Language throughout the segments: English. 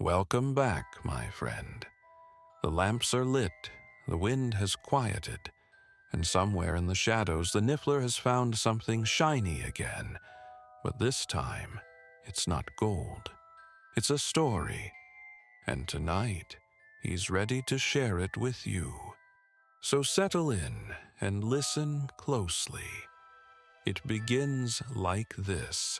Welcome back, my friend. The lamps are lit, the wind has quieted, and somewhere in the shadows the Niffler has found something shiny again. But this time, it's not gold. It's a story, and tonight, he's ready to share it with you. So settle in and listen closely. It begins like this.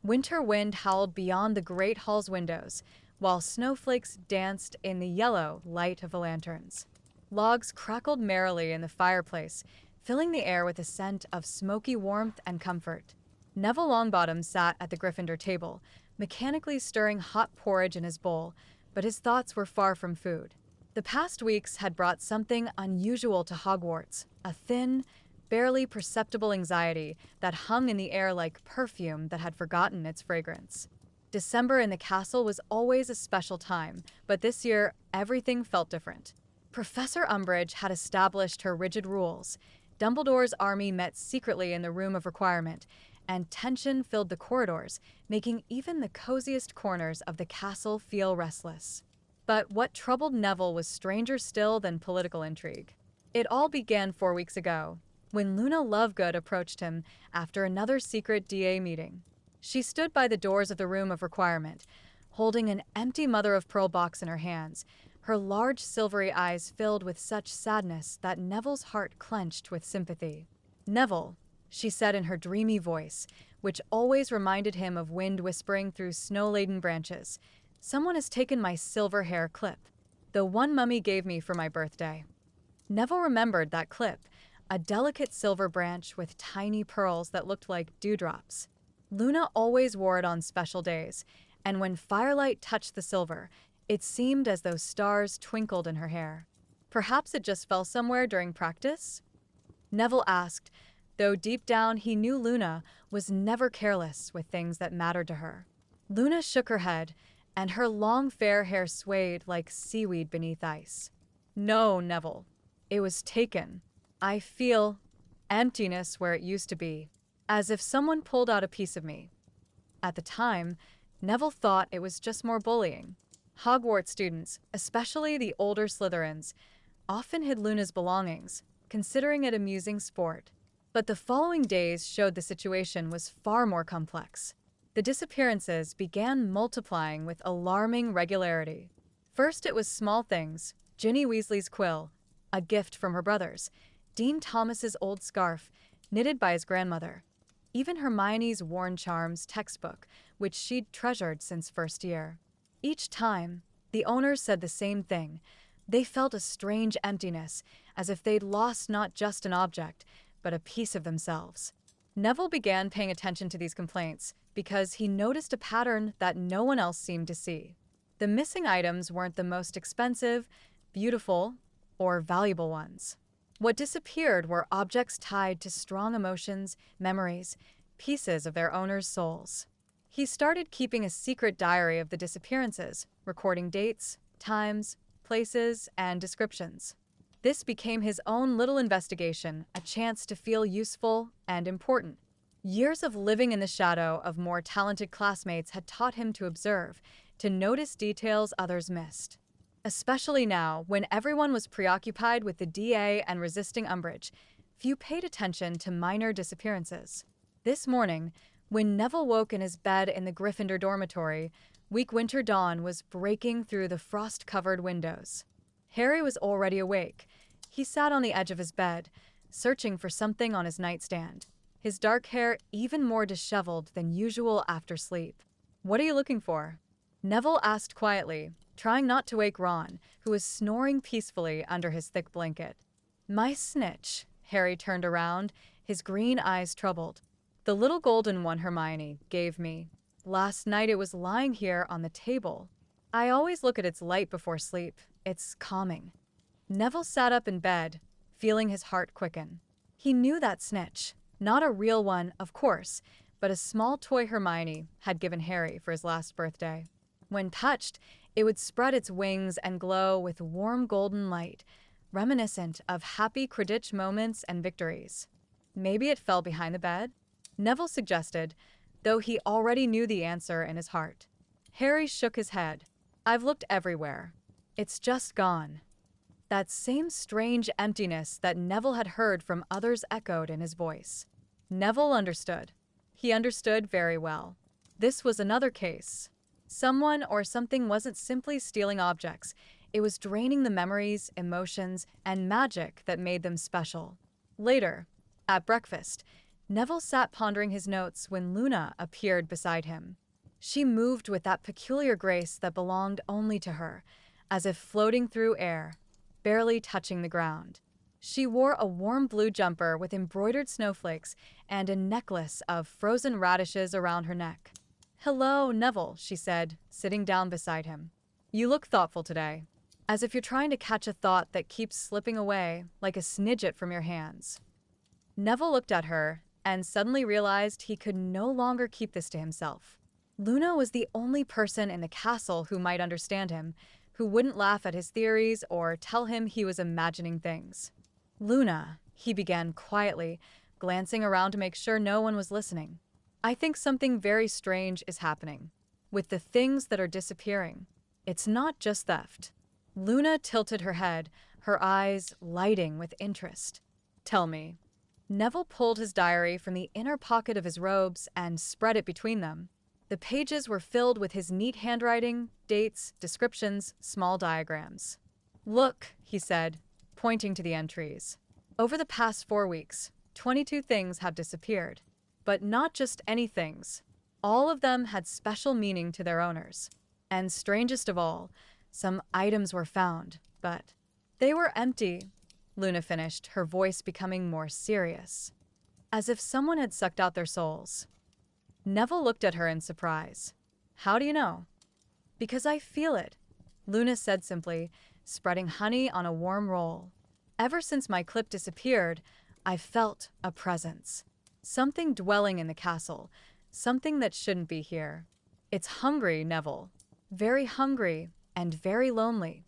Winter wind howled beyond the great hall's windows, while snowflakes danced in the yellow light of the lanterns. Logs crackled merrily in the fireplace, filling the air with a scent of smoky warmth and comfort. Neville Longbottom sat at the Gryffindor table, mechanically stirring hot porridge in his bowl, but his thoughts were far from food. The past weeks had brought something unusual to Hogwarts, a thin, barely perceptible anxiety that hung in the air like perfume that had forgotten its fragrance. December in the castle was always a special time, but this year everything felt different. Professor Umbridge had established her rigid rules. Dumbledore's army met secretly in the Room of Requirement, and tension filled the corridors, making even the coziest corners of the castle feel restless. But what troubled Neville was stranger still than political intrigue. It all began 4 weeks ago, when Luna Lovegood approached him after another secret DA meeting. She stood by the doors of the Room of Requirement, holding an empty mother-of-pearl box in her hands, her large silvery eyes filled with such sadness that Neville's heart clenched with sympathy. "Neville," she said in her dreamy voice, which always reminded him of wind whispering through snow-laden branches, "someone has taken my silver hair clip, the one Mummy gave me for my birthday." Neville remembered that clip, a delicate silver branch with tiny pearls that looked like dewdrops. Luna always wore it on special days, and when firelight touched the silver, it seemed as though stars twinkled in her hair. Perhaps it just fell somewhere during practice? Neville asked, though deep down he knew Luna was never careless with things that mattered to her. Luna shook her head, and her long fair hair swayed like seaweed beneath ice. "No, Neville. It was taken. I feel emptiness where it used to be, as if someone pulled out a piece of me." At the time, Neville thought it was just more bullying. Hogwarts students, especially the older Slytherins, often hid Luna's belongings, considering it amusing sport. But the following days showed the situation was far more complex. The disappearances began multiplying with alarming regularity. First it was small things: Ginny Weasley's quill, a gift from her brothers, Dean Thomas's old scarf, knitted by his grandmother, even Hermione's worn charms textbook, which she'd treasured since first year. Each time, the owners said the same thing. They felt a strange emptiness, as if they'd lost not just an object, but a piece of themselves. Neville began paying attention to these complaints because he noticed a pattern that no one else seemed to see. The missing items weren't the most expensive, beautiful, or valuable ones. What disappeared were objects tied to strong emotions, memories, pieces of their owners' souls. He started keeping a secret diary of the disappearances, recording dates, times, places, and descriptions. This became his own little investigation, a chance to feel useful and important. Years of living in the shadow of more talented classmates had taught him to observe, to notice details others missed. Especially now, when everyone was preoccupied with the DA and resisting Umbridge, few paid attention to minor disappearances. This morning, when Neville woke in his bed in the Gryffindor dormitory, weak winter dawn was breaking through the frost-covered windows. Harry was already awake. He sat on the edge of his bed, searching for something on his nightstand, his dark hair even more disheveled than usual after sleep. "What are you looking for?" Neville asked quietly, trying not to wake Ron, who was snoring peacefully under his thick blanket. "My snitch." Harry turned around, his green eyes troubled. "The little golden one Hermione gave me. Last night it was lying here on the table. I always look at its light before sleep. It's calming." Neville sat up in bed, feeling his heart quicken. He knew that snitch. Not a real one, of course, but a small toy Hermione had given Harry for his last birthday. When touched, it would spread its wings and glow with warm golden light, reminiscent of happy Quidditch moments and victories. Maybe it fell behind the bed? Neville suggested, though he already knew the answer in his heart. Harry shook his head. I've looked everywhere. It's just gone. That same strange emptiness that Neville had heard from others echoed in his voice. Neville understood. He understood very well. This was another case. Someone or something wasn't simply stealing objects. It was draining the memories, emotions, and magic that made them special. Later, at breakfast, Neville sat pondering his notes when Luna appeared beside him. She moved with that peculiar grace that belonged only to her, as if floating through air, barely touching the ground. She wore a warm blue jumper with embroidered snowflakes and a necklace of frozen radishes around her neck. "Hello, Neville," she said, sitting down beside him. "You look thoughtful today, as if you're trying to catch a thought that keeps slipping away like a snidget from your hands." Neville looked at her and suddenly realized he could no longer keep this to himself. Luna was the only person in the castle who might understand him, who wouldn't laugh at his theories or tell him he was imagining things. "Luna," he began quietly, glancing around to make sure no one was listening. "I think something very strange is happening. With the things that are disappearing. It's not just theft." Luna tilted her head, her eyes lighting with interest. "Tell me." Neville pulled his diary from the inner pocket of his robes and spread it between them. The pages were filled with his neat handwriting, dates, descriptions, small diagrams. "Look," he said, pointing to the entries. "Over the past 4 weeks, 22 things have disappeared. But not just any things. All of them had special meaning to their owners. And strangest of all, some items were found, but they were empty," Luna finished, her voice becoming more serious. "As if someone had sucked out their souls." Neville looked at her in surprise. "How do you know?" "Because I feel it," Luna said simply, spreading honey on a warm roll. "Ever since my clip disappeared, I've felt a presence. Something dwelling in the castle, something that shouldn't be here. It's hungry, Neville. Very hungry and very lonely."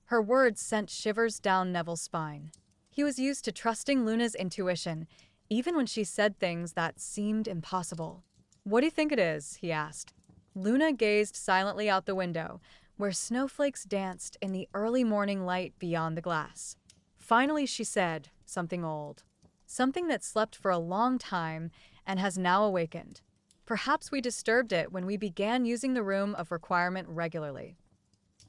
Her words sent shivers down Neville's spine. He was used to trusting Luna's intuition, even when she said things that seemed impossible. "What do you think it is?" he asked. Luna gazed silently out the window, where snowflakes danced in the early morning light beyond the glass. Finally she said, something old. Something that slept for a long time and has now awakened. Perhaps we disturbed it when we began using the Room of Requirement regularly.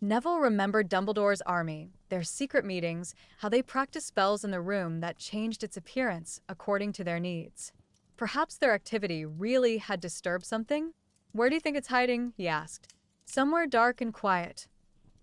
Neville remembered Dumbledore's army, their secret meetings, how they practiced spells in the room that changed its appearance according to their needs. Perhaps their activity really had disturbed something? "Where do you think it's hiding?" he asked. "Somewhere dark and quiet,"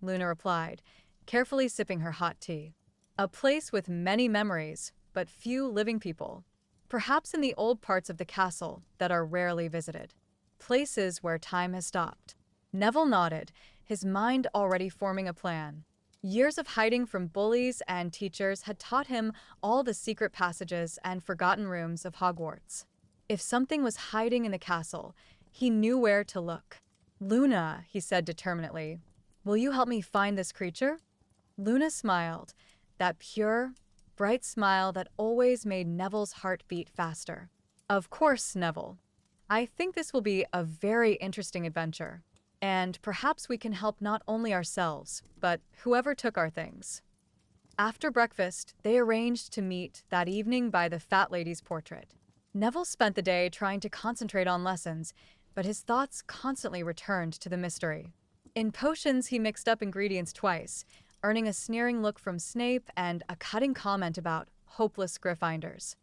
Luna replied, carefully sipping her hot tea. "A place with many memories, but few living people. Perhaps in the old parts of the castle that are rarely visited. Places where time has stopped." Neville nodded, his mind already forming a plan. Years of hiding from bullies and teachers had taught him all the secret passages and forgotten rooms of Hogwarts. If something was hiding in the castle, he knew where to look. "Luna," he said determinedly, "will you help me find this creature?" Luna smiled, that pure, bright smile that always made Neville's heart beat faster. "Of course, Neville. I think this will be a very interesting adventure. And perhaps we can help not only ourselves, but whoever took our things." After breakfast, they arranged to meet that evening by the fat lady's portrait. Neville spent the day trying to concentrate on lessons, but his thoughts constantly returned to the mystery. In potions, he mixed up ingredients twice, earning a sneering look from Snape and a cutting comment about hopeless Gryffindors.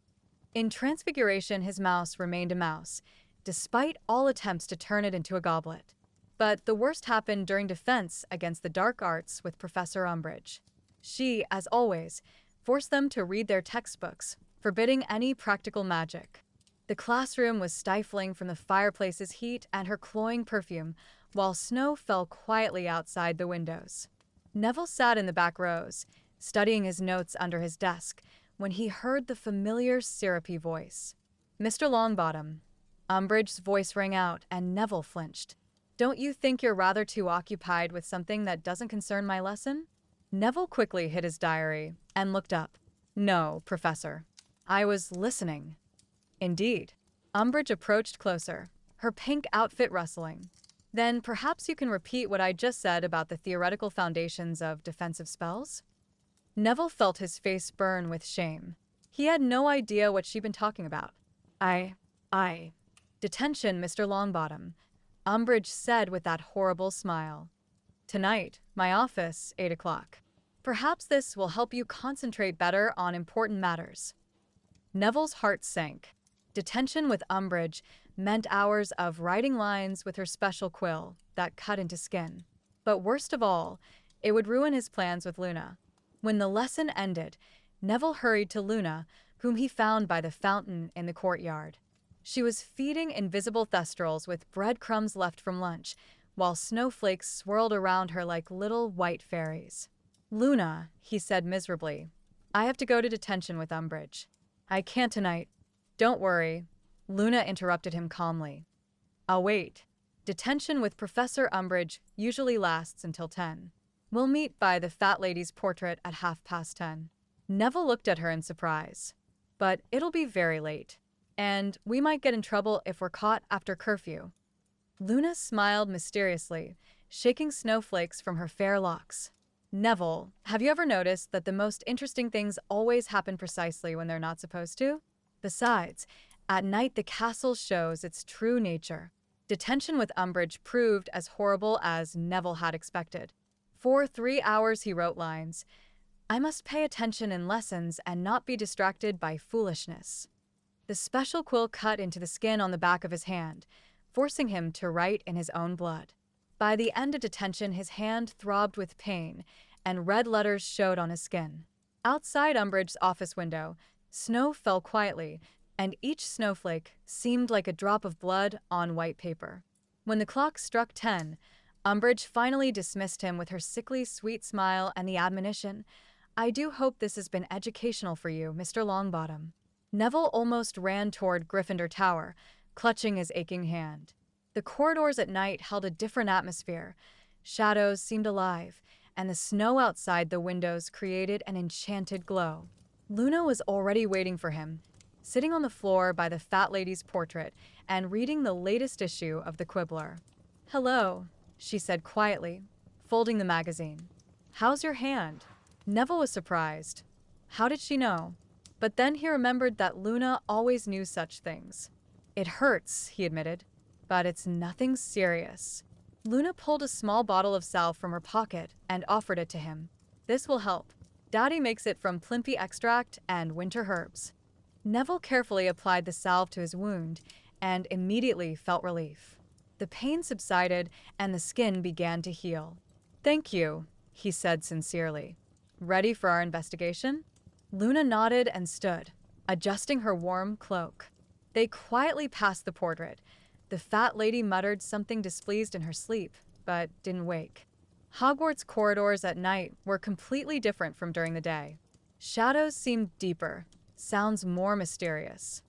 In Transfiguration, his mouse remained a mouse, despite all attempts to turn it into a goblet. But the worst happened during defense against the dark arts with Professor Umbridge. She, as always, forced them to read their textbooks, forbidding any practical magic. The classroom was stifling from the fireplace's heat and her cloying perfume, while snow fell quietly outside the windows. Neville sat in the back rows, studying his notes under his desk, when he heard the familiar syrupy voice. "Mr. Longbottom." Umbridge's voice rang out, and Neville flinched. "Don't you think you're rather too occupied with something that doesn't concern my lesson?" Neville quickly hid his diary and looked up. "No, Professor. I was listening." "Indeed." Umbridge approached closer. her pink outfit rustling. Then perhaps you can repeat what I just said about the theoretical foundations of defensive spells? Neville felt his face burn with shame. He had no idea what she'd been talking about. I. Detention, Mr. Longbottom, Umbridge said with that horrible smile. Tonight, my office, 8 o'clock. Perhaps this will help you concentrate better on important matters. Neville's heart sank. Detention with Umbridge meant hours of writing lines with her special quill that cut into skin. But worst of all, it would ruin his plans with Luna. When the lesson ended, Neville hurried to Luna, whom he found by the fountain in the courtyard. She was feeding invisible thestrals with breadcrumbs left from lunch, while snowflakes swirled around her like little white fairies. "Luna," he said miserably, "I have to go to detention with Umbridge." "I can't tonight." "Don't worry," Luna interrupted him calmly. "I'll wait. Detention with Professor Umbridge usually lasts until 10. We'll meet by the fat lady's portrait at 10:30. Neville looked at her in surprise. "But it'll be very late. And we might get in trouble if we're caught after curfew." Luna smiled mysteriously, shaking snowflakes from her fair locks. "Neville, have you ever noticed that the most interesting things always happen precisely when they're not supposed to? Besides, at night the castle shows its true nature." Detention with Umbridge proved as horrible as Neville had expected. For 3 hours he wrote lines. "I must pay attention in lessons and not be distracted by foolishness." The special quill cut into the skin on the back of his hand, forcing him to write in his own blood. By the end of detention, his hand throbbed with pain, and red letters showed on his skin. Outside Umbridge's office window, snow fell quietly, and each snowflake seemed like a drop of blood on white paper. When the clock struck 10, Umbridge finally dismissed him with her sickly sweet smile and the admonition, "I do hope this has been educational for you, Mr. Longbottom." Neville almost ran toward Gryffindor Tower, clutching his aching hand. The corridors at night held a different atmosphere. Shadows seemed alive, and the snow outside the windows created an enchanted glow. Luna was already waiting for him, sitting on the floor by the fat lady's portrait and reading the latest issue of the Quibbler. "Hello," she said quietly, folding the magazine. "How's your hand?" Neville was surprised. How did she know? But then he remembered that Luna always knew such things. "It hurts," he admitted, "but it's nothing serious." Luna pulled a small bottle of salve from her pocket and offered it to him. "This will help. Daddy makes it from Plimpy extract and winter herbs." Neville carefully applied the salve to his wound and immediately felt relief. The pain subsided and the skin began to heal. "Thank you," he said sincerely. "Ready for our investigation?" Luna nodded and stood, adjusting her warm cloak. They quietly passed the portrait. The fat lady muttered something displeased in her sleep, but didn't wake. Hogwarts corridors at night were completely different from during the day. Shadows seemed deeper, sounds more mysterious.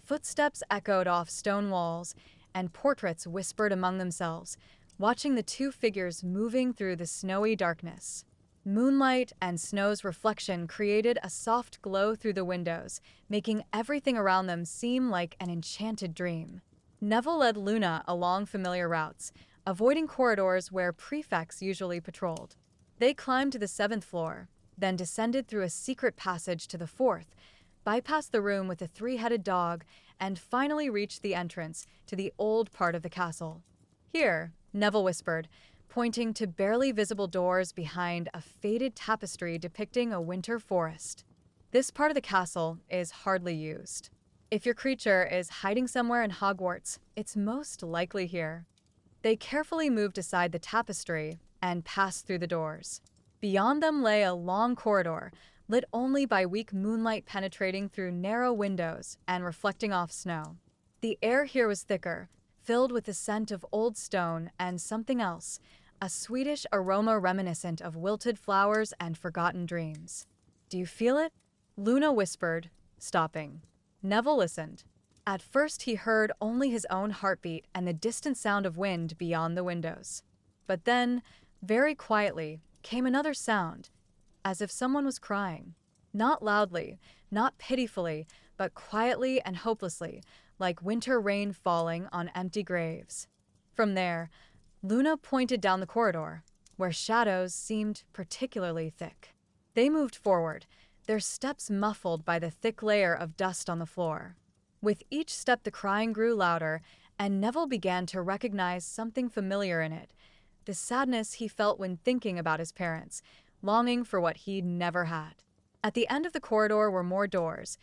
Footsteps echoed off stone walls, and portraits whispered among themselves, watching the two figures moving through the snowy darkness. Moonlight and snow's reflection created a soft glow through the windows, making everything around them seem like an enchanted dream. Neville led Luna along familiar routes, avoiding corridors where prefects usually patrolled. They climbed to the 7th floor, then descended through a secret passage to the 4th, bypassed the room with the three-headed dog, and finally reached the entrance to the old part of the castle. "Here," Neville whispered, pointing to barely visible doors behind a faded tapestry depicting a winter forest. "This part of the castle is hardly used. If your creature is hiding somewhere in Hogwarts, it's most likely here." They carefully moved aside the tapestry and passed through the doors. Beyond them lay a long corridor, lit only by weak moonlight penetrating through narrow windows and reflecting off snow. The air here was thicker, filled with the scent of old stone and something else, a sweetish aroma reminiscent of wilted flowers and forgotten dreams. "Do you feel it?" Luna whispered, stopping. Neville listened. At first he heard only his own heartbeat and the distant sound of wind beyond the windows. But then, very quietly, came another sound, as if someone was crying. Not loudly, not pitifully, but quietly and hopelessly, like winter rain falling on empty graves. From there, Luna pointed down the corridor, where shadows seemed particularly thick. They moved forward, their steps muffled by the thick layer of dust on the floor. With each step, the crying grew louder, and Neville began to recognize something familiar in it, the sadness he felt when thinking about his parents, longing for what he'd never had. At the end of the corridor were more doors,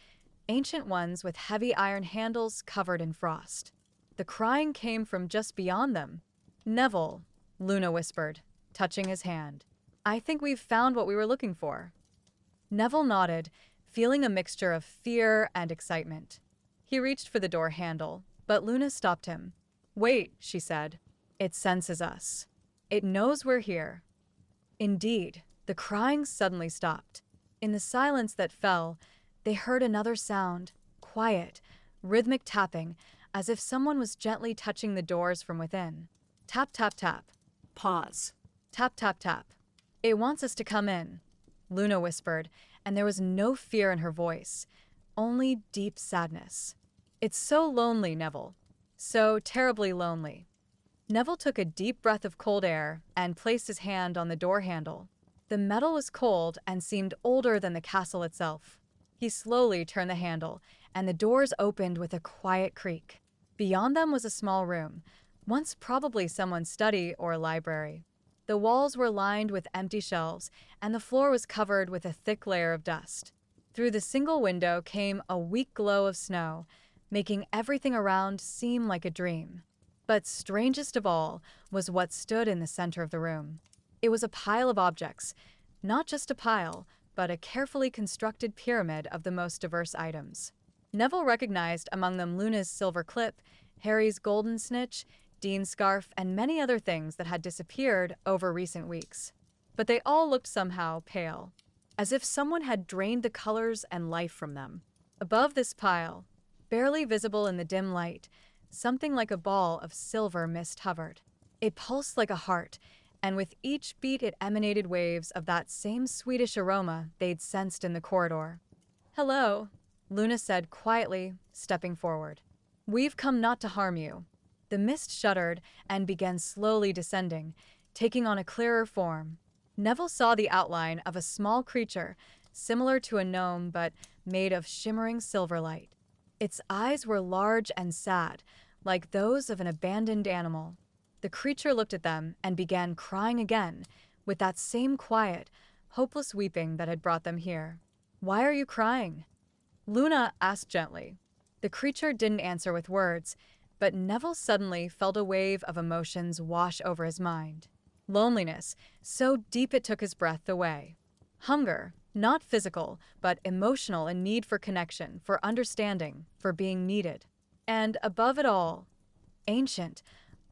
ancient ones with heavy iron handles covered in frost. The crying came from just beyond them. "Neville," Luna whispered, touching his hand. "I think we've found what we were looking for." Neville nodded, feeling a mixture of fear and excitement. He reached for the door handle, but Luna stopped him. "Wait," she said. "It senses us. It knows we're here." Indeed, the crying suddenly stopped. In the silence that fell, they heard another sound, quiet, rhythmic tapping, as if someone was gently touching the doors from within. Tap, tap, tap. Pause. Tap, tap, tap. "It wants us to come in," Luna whispered, and there was no fear in her voice, only deep sadness. "It's so lonely, Neville. So terribly lonely." Neville took a deep breath of cold air and placed his hand on the door handle. The metal was cold and seemed older than the castle itself. He slowly turned the handle, and the doors opened with a quiet creak. Beyond them was a small room, once probably someone's study or library. The walls were lined with empty shelves, and the floor was covered with a thick layer of dust. Through the single window came a weak glow of snow, making everything around seem like a dream. But strangest of all was what stood in the center of the room. It was a pile of objects, not just a pile, but a carefully constructed pyramid of the most diverse items. Neville recognized among them Luna's silver clip, Harry's golden snitch, Dean's scarf, and many other things that had disappeared over recent weeks. But they all looked somehow pale, as if someone had drained the colors and life from them. Above this pile, barely visible in the dim light, something like a ball of silver mist hovered. It pulsed like a heart, and with each beat it emanated waves of that same sweetish aroma they'd sensed in the corridor. "Hello," Luna said quietly, stepping forward. "We've come not to harm you." The mist shuddered and began slowly descending, taking on a clearer form. Neville saw the outline of a small creature, similar to a gnome but made of shimmering silver light. Its eyes were large and sad, like those of an abandoned animal. The creature looked at them and began crying again, with that same quiet, hopeless weeping that had brought them here. "Why are you crying?" Luna asked gently. The creature didn't answer with words, but Neville suddenly felt a wave of emotions wash over his mind. Loneliness, so deep it took his breath away. Hunger, not physical, but emotional, and need for connection, for understanding, for being needed. And above it all, ancient,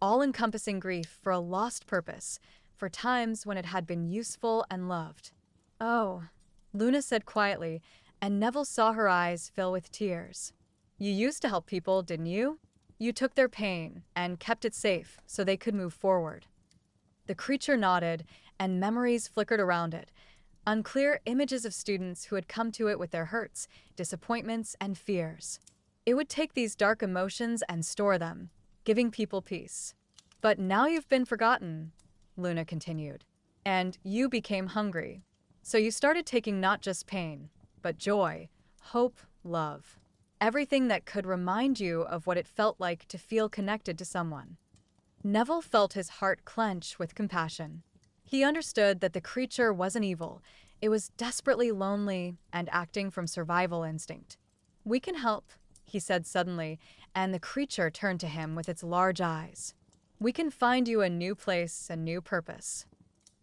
all-encompassing grief for a lost purpose, for times when it had been useful and loved. "Oh," Luna said quietly, and Neville saw her eyes fill with tears. "You used to help people, didn't you? You took their pain and kept it safe so they could move forward." The creature nodded, and memories flickered around it, unclear images of students who had come to it with their hurts, disappointments, and fears. It would take these dark emotions and store them, giving people peace. "But now you've been forgotten," Luna continued, "and you became hungry. So you started taking not just pain, but joy, hope, love. Everything that could remind you of what it felt like to feel connected to someone." Neville felt his heart clench with compassion. He understood that the creature wasn't evil. It was desperately lonely and acting from survival instinct. "We can help," he said suddenly, and the creature turned to him with its large eyes. "We can find you a new place, a new purpose."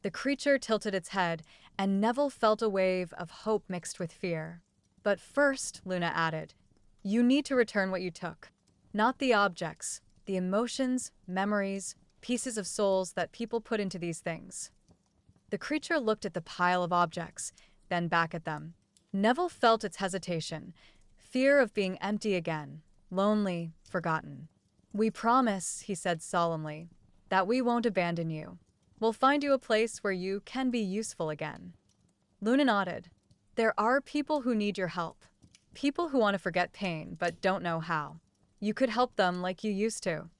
The creature tilted its head, and Neville felt a wave of hope mixed with fear. "But first," Luna added, "you need to return what you took. Not the objects, the emotions, memories, pieces of souls that people put into these things." The creature looked at the pile of objects, then back at them. Neville felt its hesitation, fear of being empty again, lonely, forgotten. "We promise," he said solemnly, "that we won't abandon you. We'll find you a place where you can be useful again." Luna nodded. "There are people who need your help. People who want to forget pain but don't know how. You could help them like you used to.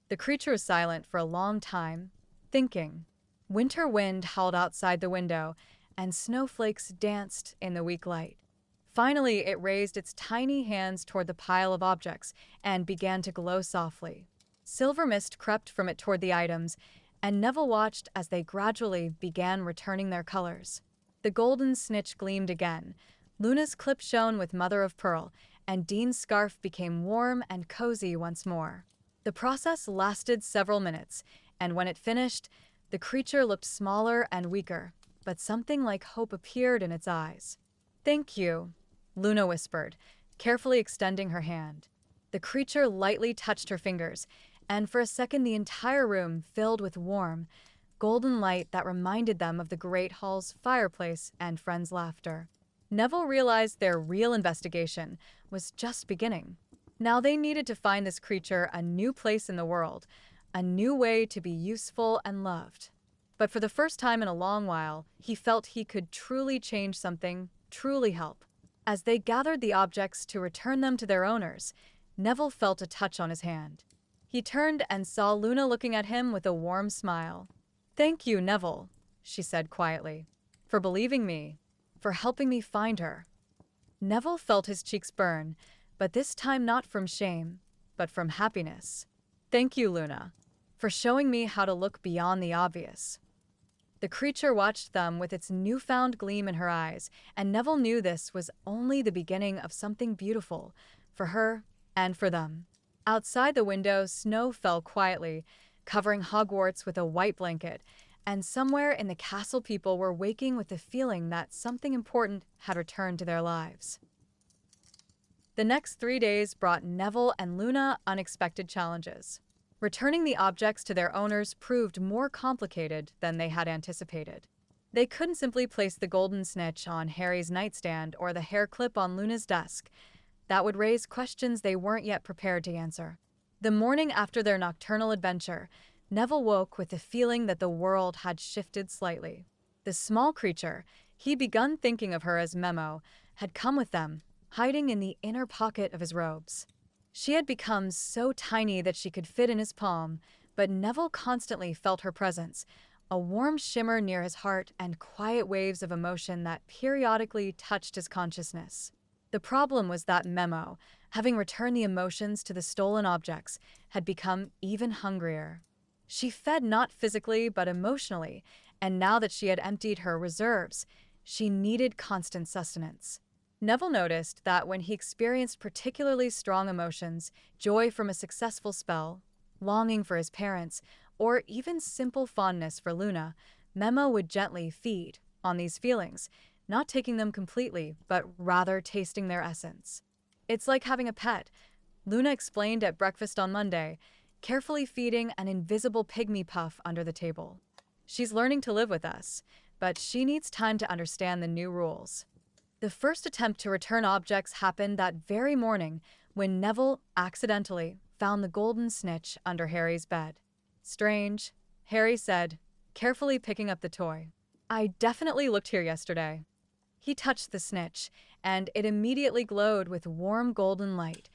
The creature was silent for a long time, thinking. Winter wind howled outside the window, and snowflakes danced in the weak light. Finally, it raised its tiny hands toward the pile of objects and began to glow softly. Silver mist crept from it toward the items, and Neville watched as they gradually began returning their colors. The golden snitch gleamed again. Luna's clip shone with mother of pearl, and Dean's scarf became warm and cozy once more. The process lasted several minutes, and when it finished, the creature looked smaller and weaker, but something like hope appeared in its eyes. "Thank you," Luna whispered, carefully extending her hand. The creature lightly touched her fingers, and for a second the entire room filled with warm, golden light that reminded them of the Great Hall's fireplace and friends' laughter. Neville realized their real investigation was just beginning. Now they needed to find this creature a new place in the world, a new way to be useful and loved. But for the first time in a long while, he felt he could truly change something, truly help. As they gathered the objects to return them to their owners, Neville felt a touch on his hand. He turned and saw Luna looking at him with a warm smile. "Thank you, Neville," she said quietly, "for believing me, for helping me find her." Neville felt his cheeks burn, but this time not from shame, but from happiness. "Thank you, Luna, for showing me how to look beyond the obvious." The creature watched them with its newfound gleam in her eyes, and Neville knew this was only the beginning of something beautiful, for her and for them. Outside the window, snow fell quietly, covering Hogwarts with a white blanket, and somewhere in the castle people were waking with the feeling that something important had returned to their lives. The next 3 days brought Neville and Luna unexpected challenges. Returning the objects to their owners proved more complicated than they had anticipated. They couldn't simply place the golden snitch on Harry's nightstand or the hair clip on Luna's desk. That would raise questions they weren't yet prepared to answer. The morning after their nocturnal adventure, Neville woke with the feeling that the world had shifted slightly. The small creature, he'd begun thinking of her as Memo, had come with them, hiding in the inner pocket of his robes. She had become so tiny that she could fit in his palm, but Neville constantly felt her presence, a warm shimmer near his heart and quiet waves of emotion that periodically touched his consciousness. The problem was that Memo, having returned the emotions to the stolen objects, had become even hungrier. She fed not physically but emotionally, and now that she had emptied her reserves, she needed constant sustenance. Neville noticed that when he experienced particularly strong emotions, joy from a successful spell, longing for his parents, or even simple fondness for Luna, Memo would gently feed on these feelings, not taking them completely, but rather tasting their essence. "It's like having a pet," Luna explained at breakfast on Monday, carefully feeding an invisible pygmy puff under the table. "She's learning to live with us, but she needs time to understand the new rules." The first attempt to return objects happened that very morning when Neville accidentally found the golden snitch under Harry's bed. "Strange," Harry said, carefully picking up the toy. "I definitely looked here yesterday." He touched the snitch, and it immediately glowed with warm golden light,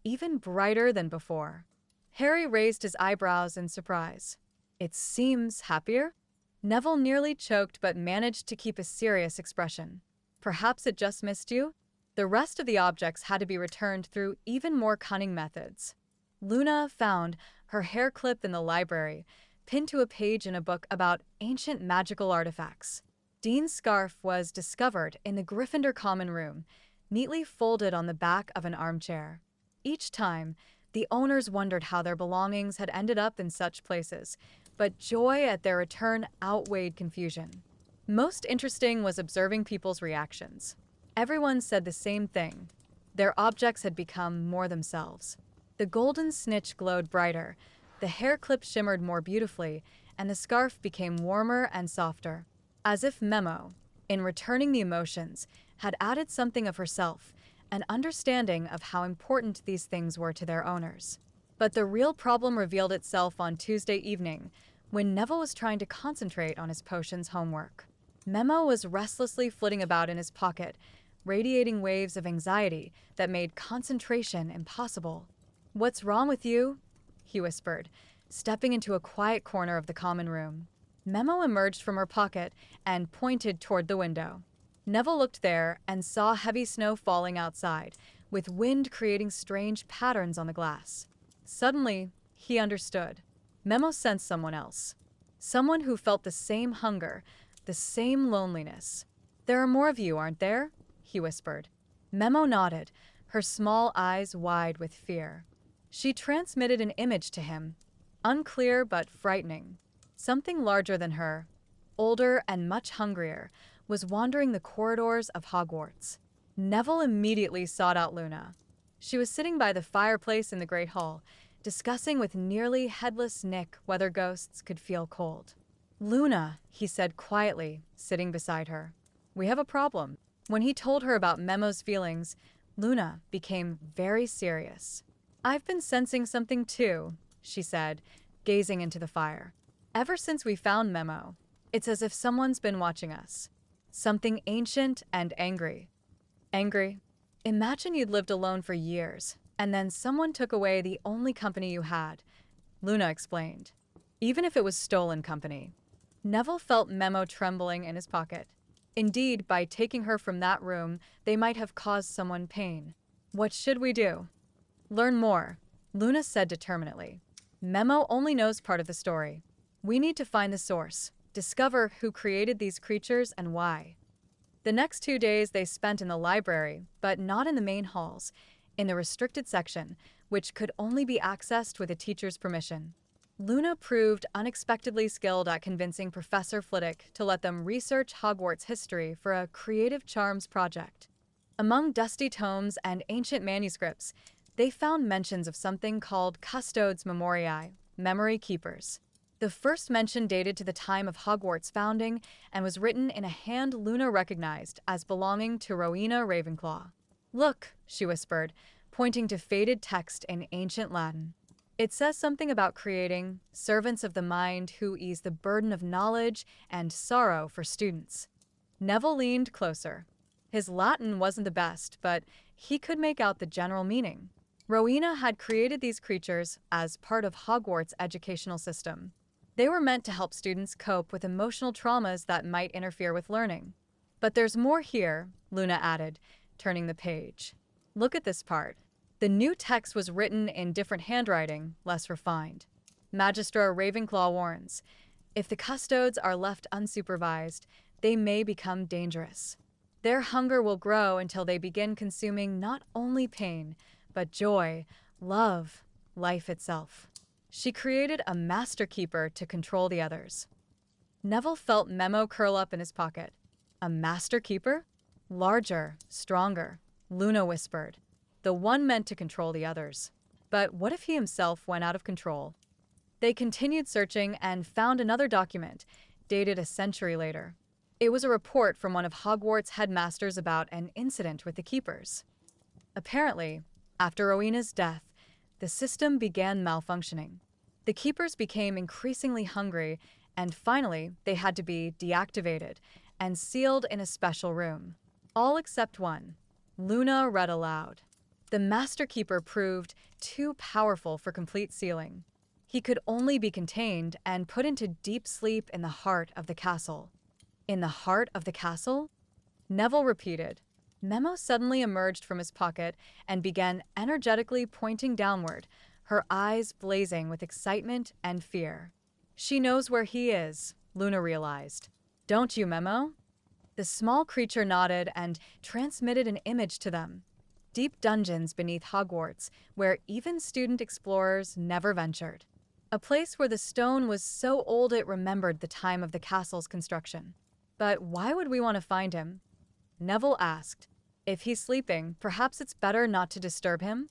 even brighter than before. Harry raised his eyebrows in surprise. "It seems happier?" Neville nearly choked but managed to keep a serious expression. "Perhaps it just missed you?" The rest of the objects had to be returned through even more cunning methods. Luna found her hair clip in the library, pinned to a page in a book about ancient magical artifacts. Dean's scarf was discovered in the Gryffindor common room, neatly folded on the back of an armchair. Each time, the owners wondered how their belongings had ended up in such places, but joy at their return outweighed confusion. Most interesting was observing people's reactions. Everyone said the same thing. Their objects had become more themselves. The golden snitch glowed brighter, the hair clip shimmered more beautifully, and the scarf became warmer and softer. As if Memo, in returning the emotions, had added something of herself, an understanding of how important these things were to their owners. But the real problem revealed itself on Tuesday evening, when Neville was trying to concentrate on his potions homework. Memo was restlessly flitting about in his pocket, radiating waves of anxiety that made concentration impossible. "What's wrong with you?" he whispered, stepping into a quiet corner of the common room. Memo emerged from her pocket and pointed toward the window. Neville looked there and saw heavy snow falling outside, with wind creating strange patterns on the glass. Suddenly, he understood. Memo sensed someone else. Someone who felt the same hunger, the same loneliness. "There are more of you, aren't there?" he whispered. Memo nodded, her small eyes wide with fear. She transmitted an image to him, unclear but frightening. Something larger than her, older and much hungrier, was wandering the corridors of Hogwarts. Neville immediately sought out Luna. She was sitting by the fireplace in the Great Hall, discussing with nearly headless Nick whether ghosts could feel cold. "Luna," he said quietly, sitting beside her. "We have a problem." When he told her about Memo's feelings, Luna became very serious. "I've been sensing something too," she said, gazing into the fire. "Ever since we found Memo, it's as if someone's been watching us. Something ancient and angry. Angry? Imagine you'd lived alone for years, and then someone took away the only company you had," Luna explained. "Even if it was stolen company." Neville felt Memo trembling in his pocket. Indeed, by taking her from that room, they might have caused someone pain. "What should we do?" "Learn more," Luna said determinedly. "Memo only knows part of the story. We need to find the source, discover who created these creatures and why." The next 2 days they spent in the library, but not in the main halls, in the restricted section, which could only be accessed with a teacher's permission. Luna proved unexpectedly skilled at convincing Professor Flitwick to let them research Hogwarts history for a Creative Charms project. Among dusty tomes and ancient manuscripts, they found mentions of something called Custodes Memoriae, memory keepers. The first mention dated to the time of Hogwarts' founding and was written in a hand Luna recognized as belonging to Rowena Ravenclaw. "Look," she whispered, pointing to faded text in ancient Latin. "It says something about creating servants of the mind who ease the burden of knowledge and sorrow for students." Neville leaned closer. His Latin wasn't the best, but he could make out the general meaning. Rowena had created these creatures as part of Hogwarts' educational system. They were meant to help students cope with emotional traumas that might interfere with learning. "But there's more here," Luna added, turning the page. "Look at this part." The new text was written in different handwriting, less refined. Magistra Ravenclaw warns, if the custodes are left unsupervised, they may become dangerous. Their hunger will grow until they begin consuming not only pain, but joy, love, life itself. She created a master keeper to control the others. Neville felt Memo curl up in his pocket. "A master keeper?" "Larger, stronger," Luna whispered. "The one meant to control the others. But what if he himself went out of control?" They continued searching and found another document, dated a century later. It was a report from one of Hogwarts' headmasters about an incident with the keepers. Apparently, after Rowena's death, the system began malfunctioning. The keepers became increasingly hungry, and finally, they had to be deactivated and sealed in a special room. All except one. Luna read aloud. The Master Keeper proved too powerful for complete sealing. He could only be contained and put into deep sleep in the heart of the castle. "In the heart of the castle?" Neville repeated. Memo suddenly emerged from his pocket and began energetically pointing downward, her eyes blazing with excitement and fear. "She knows where he is," Luna realized. "Don't you, Memo?" The small creature nodded and transmitted an image to them. Deep dungeons beneath Hogwarts, where even student explorers never ventured. A place where the stone was so old it remembered the time of the castle's construction. "But why would we want to find him?" Neville asked. "If he's sleeping, perhaps it's better not to disturb him?"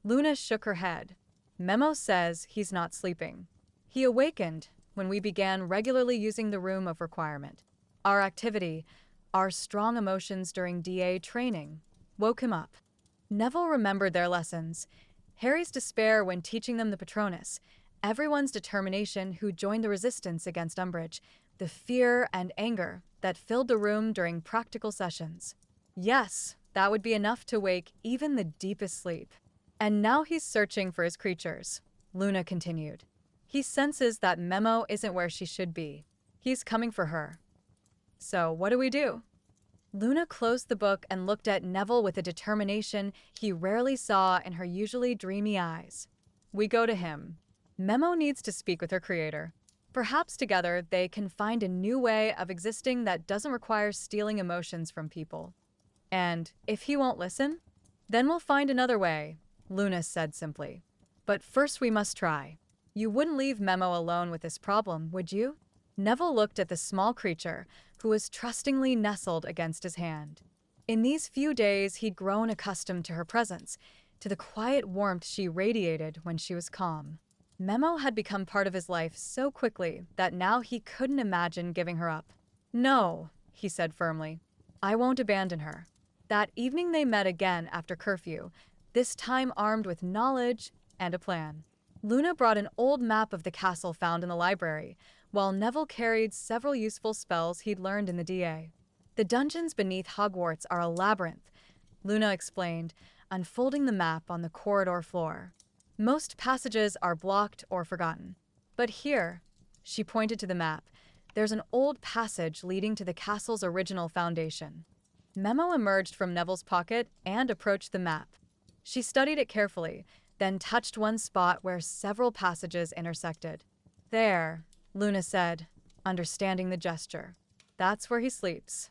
Luna shook her head. "Memo says he's not sleeping. He awakened when we began regularly using the room of requirement. Our activity, our strong emotions during DA training, woke him up." Neville remembered their lessons. Harry's despair when teaching them the Patronus, everyone's determination who joined the resistance against Umbridge, the fear and anger that filled the room during practical sessions. Yes, that would be enough to wake even the deepest sleep. And now he's searching for his creatures, Luna continued. He senses that Memo isn't where she should be. He's coming for her. So, what do we do? Luna closed the book and looked at Neville with a determination he rarely saw in her usually dreamy eyes. We go to him. Memo needs to speak with her creator. Perhaps together they can find a new way of existing that doesn't require stealing emotions from people. And if he won't listen, then we'll find another way, Luna said simply. But first we must try. You wouldn't leave Memo alone with this problem, would you? Neville looked at the small creature, who was trustingly nestled against his hand. In these few days, he'd grown accustomed to her presence, to the quiet warmth she radiated when she was calm. Memo had become part of his life so quickly that now he couldn't imagine giving her up. No, he said firmly. I won't abandon her. That evening they met again after curfew, this time armed with knowledge and a plan. Luna brought an old map of the castle found in the library, while Neville carried several useful spells he'd learned in the DA. The dungeons beneath Hogwarts are a labyrinth, Luna explained, unfolding the map on the corridor floor. Most passages are blocked or forgotten. But here, she pointed to the map, there's an old passage leading to the castle's original foundation. Memo emerged from Neville's pocket and approached the map. She studied it carefully, then touched one spot where several passages intersected. There, Luna said, understanding the gesture. That's where he sleeps.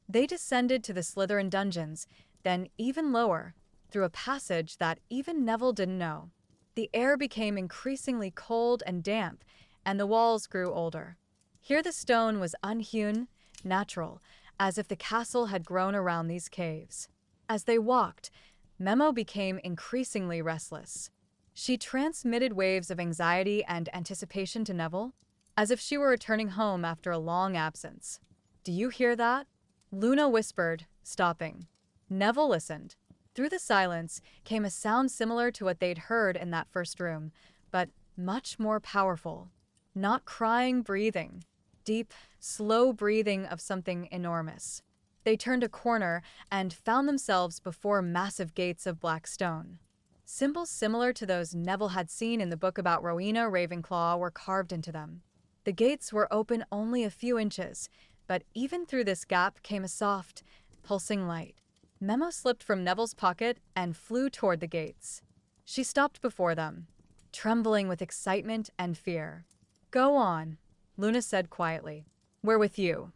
They descended to the Slytherin dungeons, then even lower, through a passage that even Neville didn't know. The air became increasingly cold and damp, and the walls grew older. Here the stone was unhewn, natural, as if the castle had grown around these caves. As they walked, Memo became increasingly restless. She transmitted waves of anxiety and anticipation to Neville, as if she were returning home after a long absence. Do you hear that? Luna whispered, stopping. Neville listened. Through the silence came a sound similar to what they'd heard in that first room, but much more powerful. Not crying, breathing. Deep, slow breathing of something enormous. They turned a corner and found themselves before massive gates of black stone. Symbols similar to those Neville had seen in the book about Rowena Ravenclaw were carved into them. The gates were open only a few inches, but even through this gap came a soft, pulsing light. Memo slipped from Neville's pocket and flew toward the gates. She stopped before them, trembling with excitement and fear. Go on, Luna said quietly. We're with you.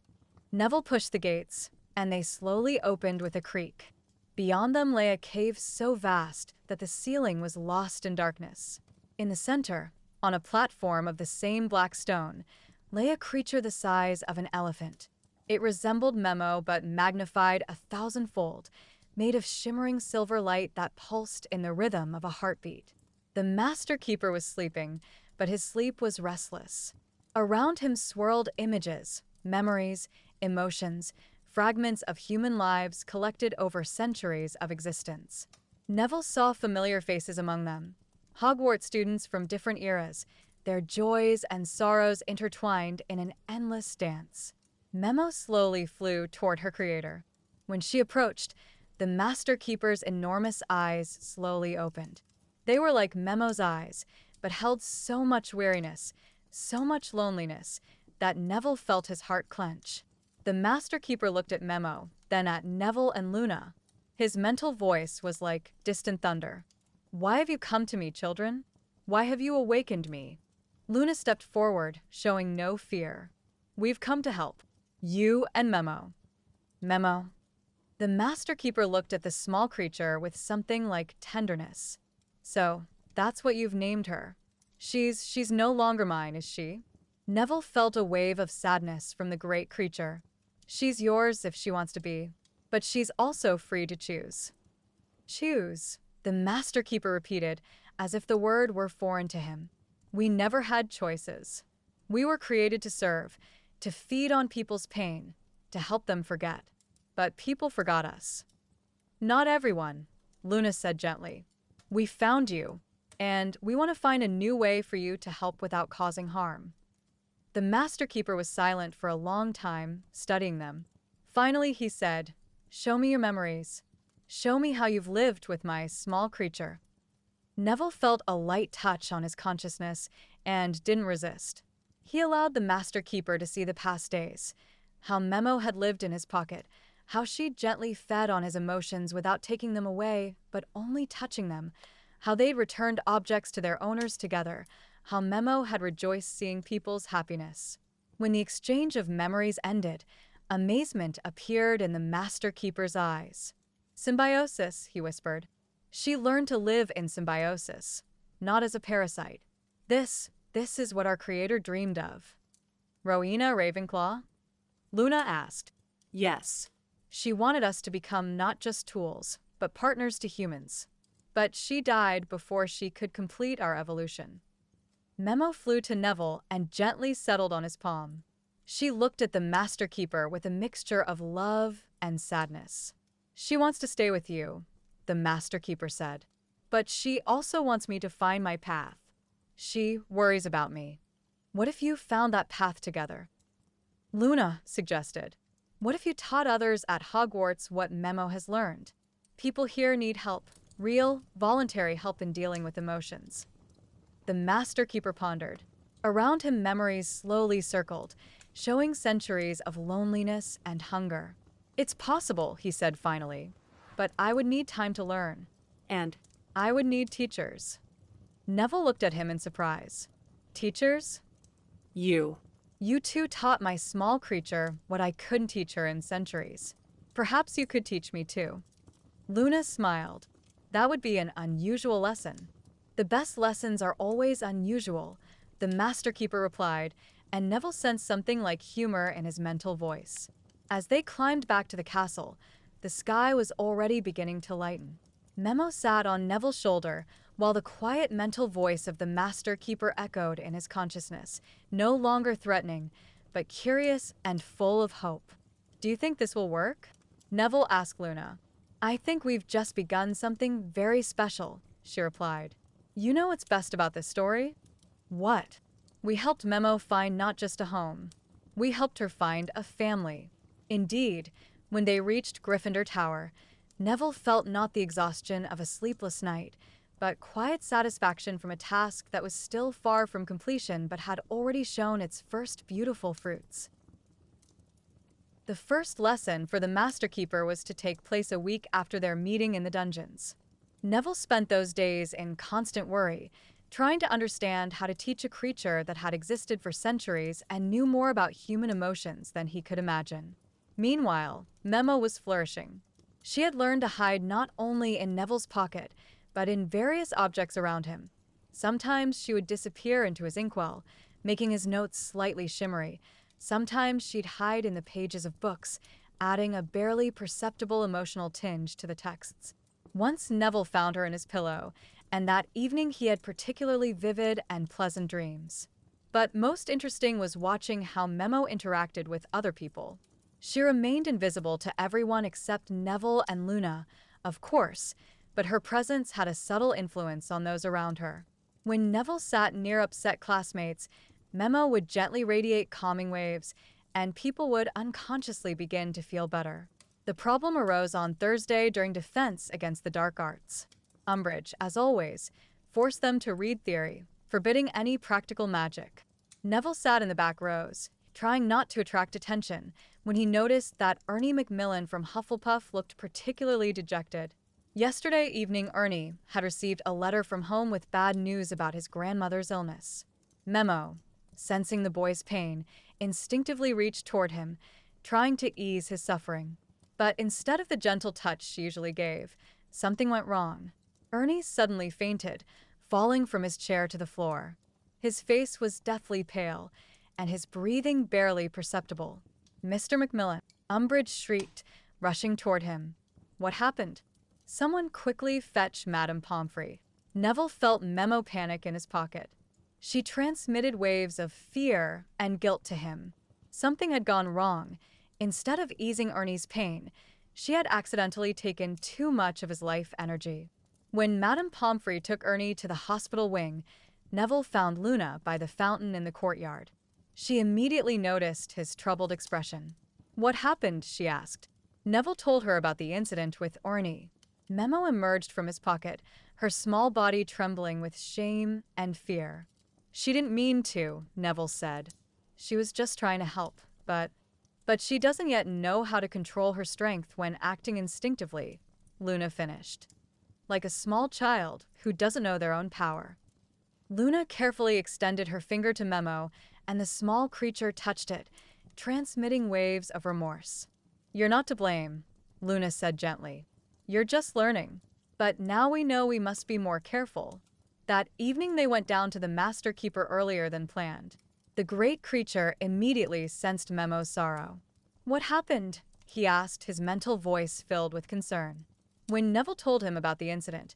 Neville pushed the gates, and they slowly opened with a creak. Beyond them lay a cave so vast that the ceiling was lost in darkness. In the center, on a platform of the same black stone, lay a creature the size of an elephant. It resembled Memo but magnified 1,000-fold, made of shimmering silver light that pulsed in the rhythm of a heartbeat. The Master Keeper was sleeping, but his sleep was restless. Around him swirled images, memories, emotions, fragments of human lives collected over centuries of existence. Neville saw familiar faces among them. Hogwarts students from different eras, their joys and sorrows intertwined in an endless dance. Memo slowly flew toward her creator. When she approached, the Master Keeper's enormous eyes slowly opened. They were like Memo's eyes, but held so much weariness, so much loneliness, that Neville felt his heart clench. The Master Keeper looked at Memo, then at Neville and Luna. His mental voice was like distant thunder. Why have you come to me, children? Why have you awakened me? Luna stepped forward, showing no fear. We've come to help. You and Memo. Memo. The Master Keeper looked at the small creature with something like tenderness. So, that's what you've named her. She's no longer mine, is she? Neville felt a wave of sadness from the great creature. She's yours if she wants to be, but she's also free to choose. Choose, the Master Keeper repeated, as if the word were foreign to him. We never had choices. We were created to serve, to feed on people's pain, to help them forget. But people forgot us. Not everyone, Luna said gently. We found you, and we want to find a new way for you to help without causing harm. The Master Keeper was silent for a long time, studying them. Finally, he said, Show me your memories. Show me how you've lived with my small creature. Neville felt a light touch on his consciousness and didn't resist. He allowed the Master Keeper to see the past days, how Memo had lived in his pocket, how she gently fed on his emotions without taking them away, but only touching them, how they'd returned objects to their owners together, how Memo had rejoiced seeing people's happiness. When the exchange of memories ended, amazement appeared in the Master Keeper's eyes. Symbiosis, he whispered. She learned to live in symbiosis, not as a parasite. This is what our Creator dreamed of. Rowena Ravenclaw? Luna asked. Yes. She wanted us to become not just tools, but partners to humans. But she died before she could complete our evolution. Memo flew to Neville and gently settled on his palm. She looked at the Master Keeper with a mixture of love and sadness. She wants to stay with you, the Master Keeper said. But she also wants me to find my path. She worries about me. What if you found that path together? Luna suggested. What if you taught others at Hogwarts what Memo has learned? People here need help, real, voluntary help in dealing with emotions. The Master Keeper pondered. Around him memories slowly circled, showing centuries of loneliness and hunger. It's possible, he said finally, but I would need time to learn. And I would need teachers. Neville looked at him in surprise. Teachers? you. You two taught my small creature what I couldn't teach her in centuries. Perhaps you could teach me too. Luna smiled. That would be an unusual lesson. The best lessons are always unusual, the Master Keeper replied, and Neville sensed something like humor in his mental voice. As they climbed back to the castle, the sky was already beginning to lighten. Memo sat on Neville's shoulder, while the quiet mental voice of the Master Keeper echoed in his consciousness, no longer threatening, but curious and full of hope. Do you think this will work? Neville asked Luna. I think we've just begun something very special, she replied. You know what's best about this story? What? We helped Memo find not just a home. We helped her find a family. Indeed, when they reached Gryffindor Tower, Neville felt not the exhaustion of a sleepless night, but quiet satisfaction from a task that was still far from completion but had already shown its first beautiful fruits. The first lesson for the Master Keeper was to take place a week after their meeting in the dungeons. Neville spent those days in constant worry, trying to understand how to teach a creature that had existed for centuries and knew more about human emotions than he could imagine. Meanwhile, Memo was flourishing. She had learned to hide not only in Neville's pocket, but in various objects around him. Sometimes she would disappear into his inkwell, making his notes slightly shimmery. Sometimes she'd hide in the pages of books, adding a barely perceptible emotional tinge to the texts. Once Neville found her in his pillow, and that evening he had particularly vivid and pleasant dreams. But most interesting was watching how Memo interacted with other people. She remained invisible to everyone except Neville and Luna, of course, but her presence had a subtle influence on those around her. When Neville sat near upset classmates, Memo would gently radiate calming waves, and people would unconsciously begin to feel better. The problem arose on Thursday during defense against the dark arts. Umbridge, as always, forced them to read theory, forbidding any practical magic. Neville sat in the back rows, trying not to attract attention, when he noticed that Ernie Macmillan from Hufflepuff looked particularly dejected. Yesterday evening, Ernie had received a letter from home with bad news about his grandmother's illness. Memo, sensing the boy's pain, instinctively reached toward him, trying to ease his suffering. But instead of the gentle touch she usually gave, something went wrong. Ernie suddenly fainted, falling from his chair to the floor. His face was deathly pale, and his breathing barely perceptible. Mr. Macmillan, Umbridge shrieked, rushing toward him. What happened? Someone quickly fetch Madame Pomfrey. Neville felt Memo panic in his pocket. She transmitted waves of fear and guilt to him. Something had gone wrong. Instead of easing Ernie's pain, she had accidentally taken too much of his life energy. When Madame Pomfrey took Ernie to the hospital wing, Neville found Luna by the fountain in the courtyard. She immediately noticed his troubled expression. What happened? She asked. Neville told her about the incident with Ernie. Memo emerged from his pocket, her small body trembling with shame and fear. She didn't mean to, Neville said. She was just trying to help, but she doesn't yet know how to control her strength when acting instinctively, Luna finished. Like a small child who doesn't know their own power. Luna carefully extended her finger to Memo, and the small creature touched it, transmitting waves of remorse. You're not to blame, Luna said gently. You're just learning. But now we know we must be more careful. That evening they went down to the Master Keeper earlier than planned. The great creature immediately sensed Memo's sorrow. What happened? He asked, his mental voice filled with concern. When Neville told him about the incident,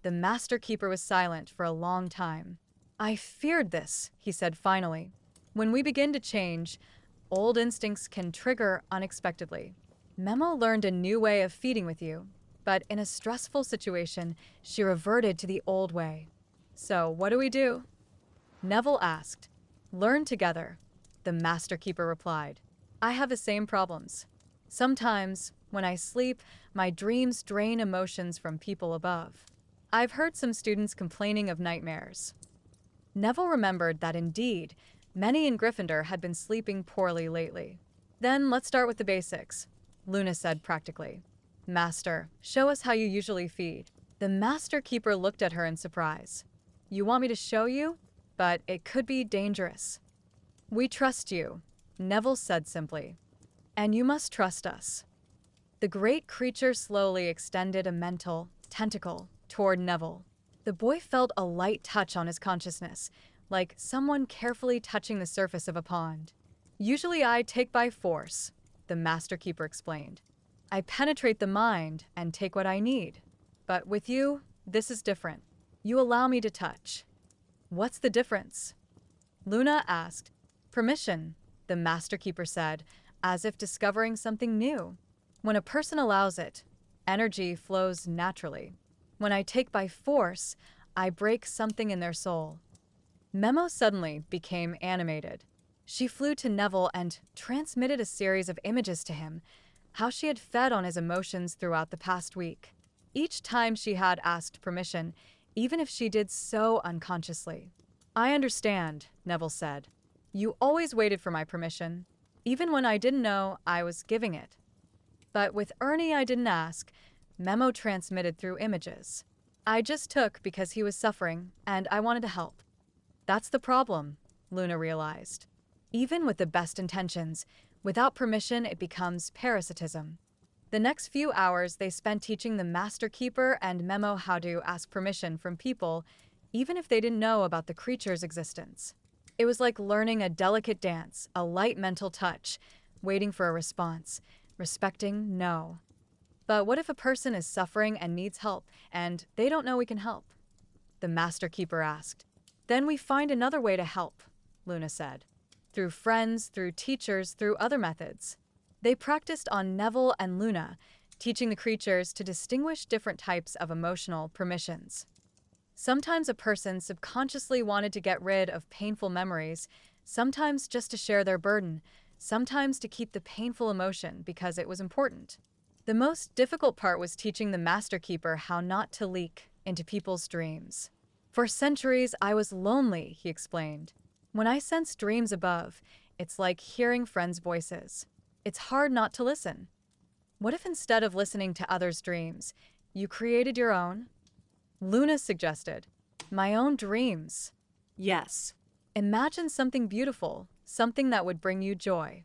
the Master Keeper was silent for a long time. I feared this, he said finally. When we begin to change, old instincts can trigger unexpectedly. Memo learned a new way of feeding with you, but in a stressful situation, she reverted to the old way. So, what do we do? Neville asked. Learn together, the Master Keeper replied. I have the same problems. Sometimes, when I sleep, my dreams drain emotions from people above. I've heard some students complaining of nightmares. Neville remembered that indeed, many in Gryffindor had been sleeping poorly lately. Then let's start with the basics, Luna said practically. Master, show us how you usually feed. The Master Keeper looked at her in surprise. You want me to show you? But it could be dangerous. We trust you, Neville said simply. And you must trust us. The great creature slowly extended a mental tentacle toward Neville. The boy felt a light touch on his consciousness, like someone carefully touching the surface of a pond. Usually I take by force, the Master Keeper explained. I penetrate the mind and take what I need. But with you, this is different. You allow me to touch. What's the difference? Luna asked. Permission, the Master Keeper said, as if discovering something new. When a person allows it, energy flows naturally. When I take by force, I break something in their soul. Memo suddenly became animated. She flew to Neville and transmitted a series of images to him, how she had fed on his emotions throughout the past week. Each time she had asked permission, even if she did so unconsciously. I understand, Neville said. You always waited for my permission, even when I didn't know I was giving it. But with Ernie I didn't ask. Memo transmitted through images. I just took because he was suffering, and I wanted to help. That's the problem, Luna realized. Even with the best intentions, without permission it becomes parasitism. The next few hours they spent teaching the Master Keeper and Memo how to ask permission from people, even if they didn't know about the creature's existence. It was like learning a delicate dance, a light mental touch, waiting for a response, respecting no. But what if a person is suffering and needs help, and they don't know we can help? The Master Keeper asked. Then we find another way to help, Luna said. Through friends, through teachers, through other methods. They practiced on Neville and Luna, teaching the creatures to distinguish different types of emotional permissions. Sometimes a person subconsciously wanted to get rid of painful memories, sometimes just to share their burden, sometimes to keep the painful emotion because it was important. The most difficult part was teaching the Master Keeper how not to leak into people's dreams. For centuries, I was lonely, he explained. When I sense dreams above, it's like hearing friends' voices. It's hard not to listen. What if instead of listening to others' dreams, you created your own? Luna suggested, my own dreams. Yes. Imagine something beautiful, something that would bring you joy.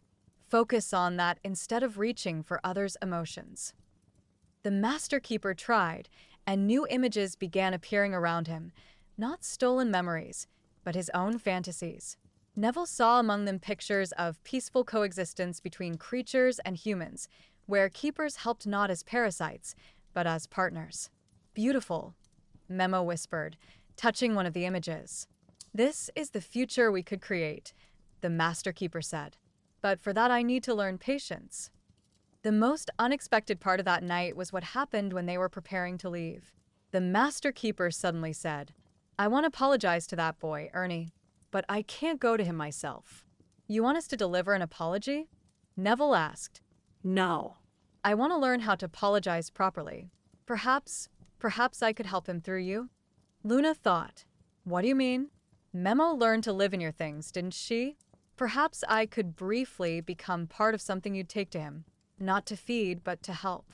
Focus on that instead of reaching for others' emotions. The Master Keeper tried, and new images began appearing around him, not stolen memories, but his own fantasies. Neville saw among them pictures of peaceful coexistence between creatures and humans, where keepers helped not as parasites, but as partners. Beautiful, Memo whispered, touching one of the images. This is the future we could create, the Master Keeper said. But for that I need to learn patience. The most unexpected part of that night was what happened when they were preparing to leave. The Master Keeper suddenly said, I want to apologize to that boy, Ernie, but I can't go to him myself. You want us to deliver an apology? Neville asked. No. I want to learn how to apologize properly. Perhaps Perhaps I could help him through you? Luna thought. What do you mean? Memo learned to live in your things, didn't she? Perhaps I could briefly become part of something you'd take to him. Not to feed, but to help.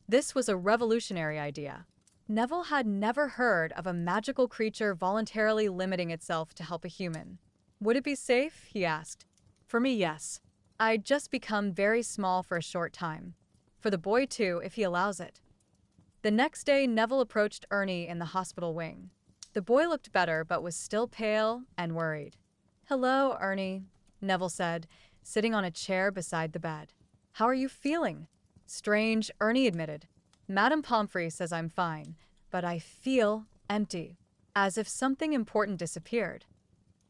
This was a revolutionary idea. Neville had never heard of a magical creature voluntarily limiting itself to help a human. Would it be safe? He asked. For me, yes. I'd just become very small for a short time. For the boy, too, if he allows it. The next day, Neville approached Ernie in the hospital wing. The boy looked better, but was still pale and worried. Hello, Ernie, Neville said, sitting on a chair beside the bed. How are you feeling? Strange, Ernie admitted. Madame Pomfrey says I'm fine, but I feel empty, as if something important disappeared.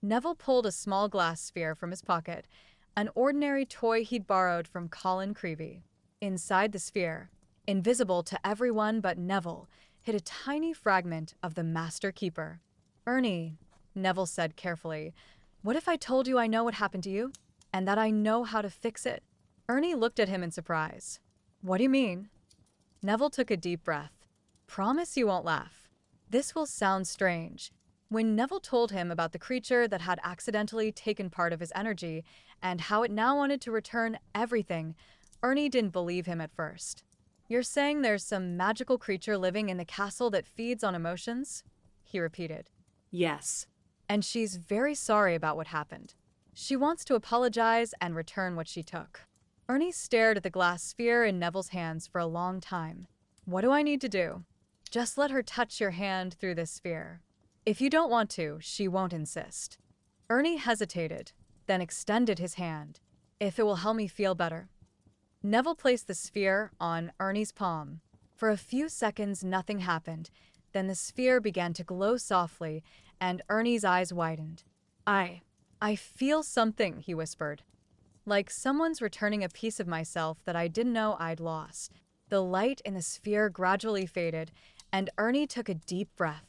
Neville pulled a small glass sphere from his pocket, an ordinary toy he'd borrowed from Colin Creevey. Inside the sphere, invisible to everyone but Neville, hid a tiny fragment of the Master Keeper. Ernie, Neville said carefully, what if I told you I know what happened to you, and that I know how to fix it? Ernie looked at him in surprise. What do you mean? Neville took a deep breath. Promise you won't laugh. This will sound strange. When Neville told him about the creature that had accidentally taken part of his energy and how it now wanted to return everything, Ernie didn't believe him at first. You're saying there's some magical creature living in the castle that feeds on emotions? He repeated. Yes. And she's very sorry about what happened. She wants to apologize and return what she took. Ernie stared at the glass sphere in Neville's hands for a long time. What do I need to do? Just let her touch your hand through this sphere. If you don't want to, she won't insist. Ernie hesitated, then extended his hand. If it will help me feel better. Neville placed the sphere on Ernie's palm. For a few seconds, nothing happened. Then the sphere began to glow softly, and Ernie's eyes widened. I feel something, he whispered. Like someone's returning a piece of myself that I didn't know I'd lost. The light in the sphere gradually faded, and Ernie took a deep breath.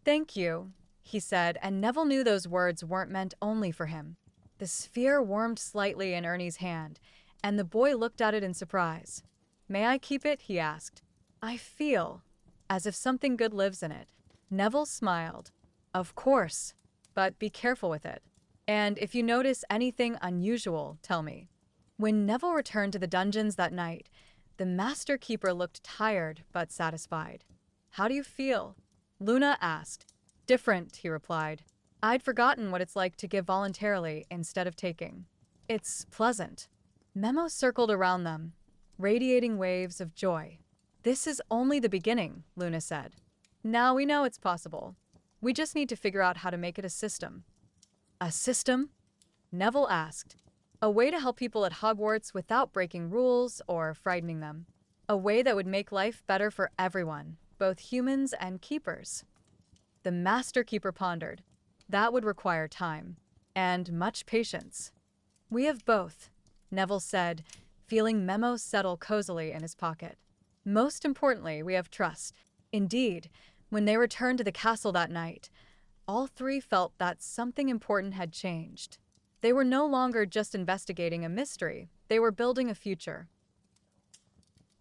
Thank you, he said, and Neville knew those words weren't meant only for him. The sphere warmed slightly in Ernie's hand, and the boy looked at it in surprise. May I keep it? He asked. I feel as if something good lives in it. Neville smiled. Of course, but be careful with it. And if you notice anything unusual, tell me. When Neville returned to the dungeons that night, the Master Keeper looked tired but satisfied. How do you feel? Luna asked. Different, he replied. I'd forgotten what it's like to give voluntarily instead of taking. It's pleasant. Memo circled around them, radiating waves of joy. This is only the beginning, Luna said. Now we know it's possible. We just need to figure out how to make it a system. A system? Neville asked. A way to help people at Hogwarts without breaking rules or frightening them. A way that would make life better for everyone, both humans and keepers. The Master Keeper pondered. That would require time, and much patience. We have both, Neville said, feeling Memo settle cozily in his pocket. Most importantly, we have trust. Indeed, when they returned to the castle that night, all three felt that something important had changed. They were no longer just investigating a mystery, they were building a future.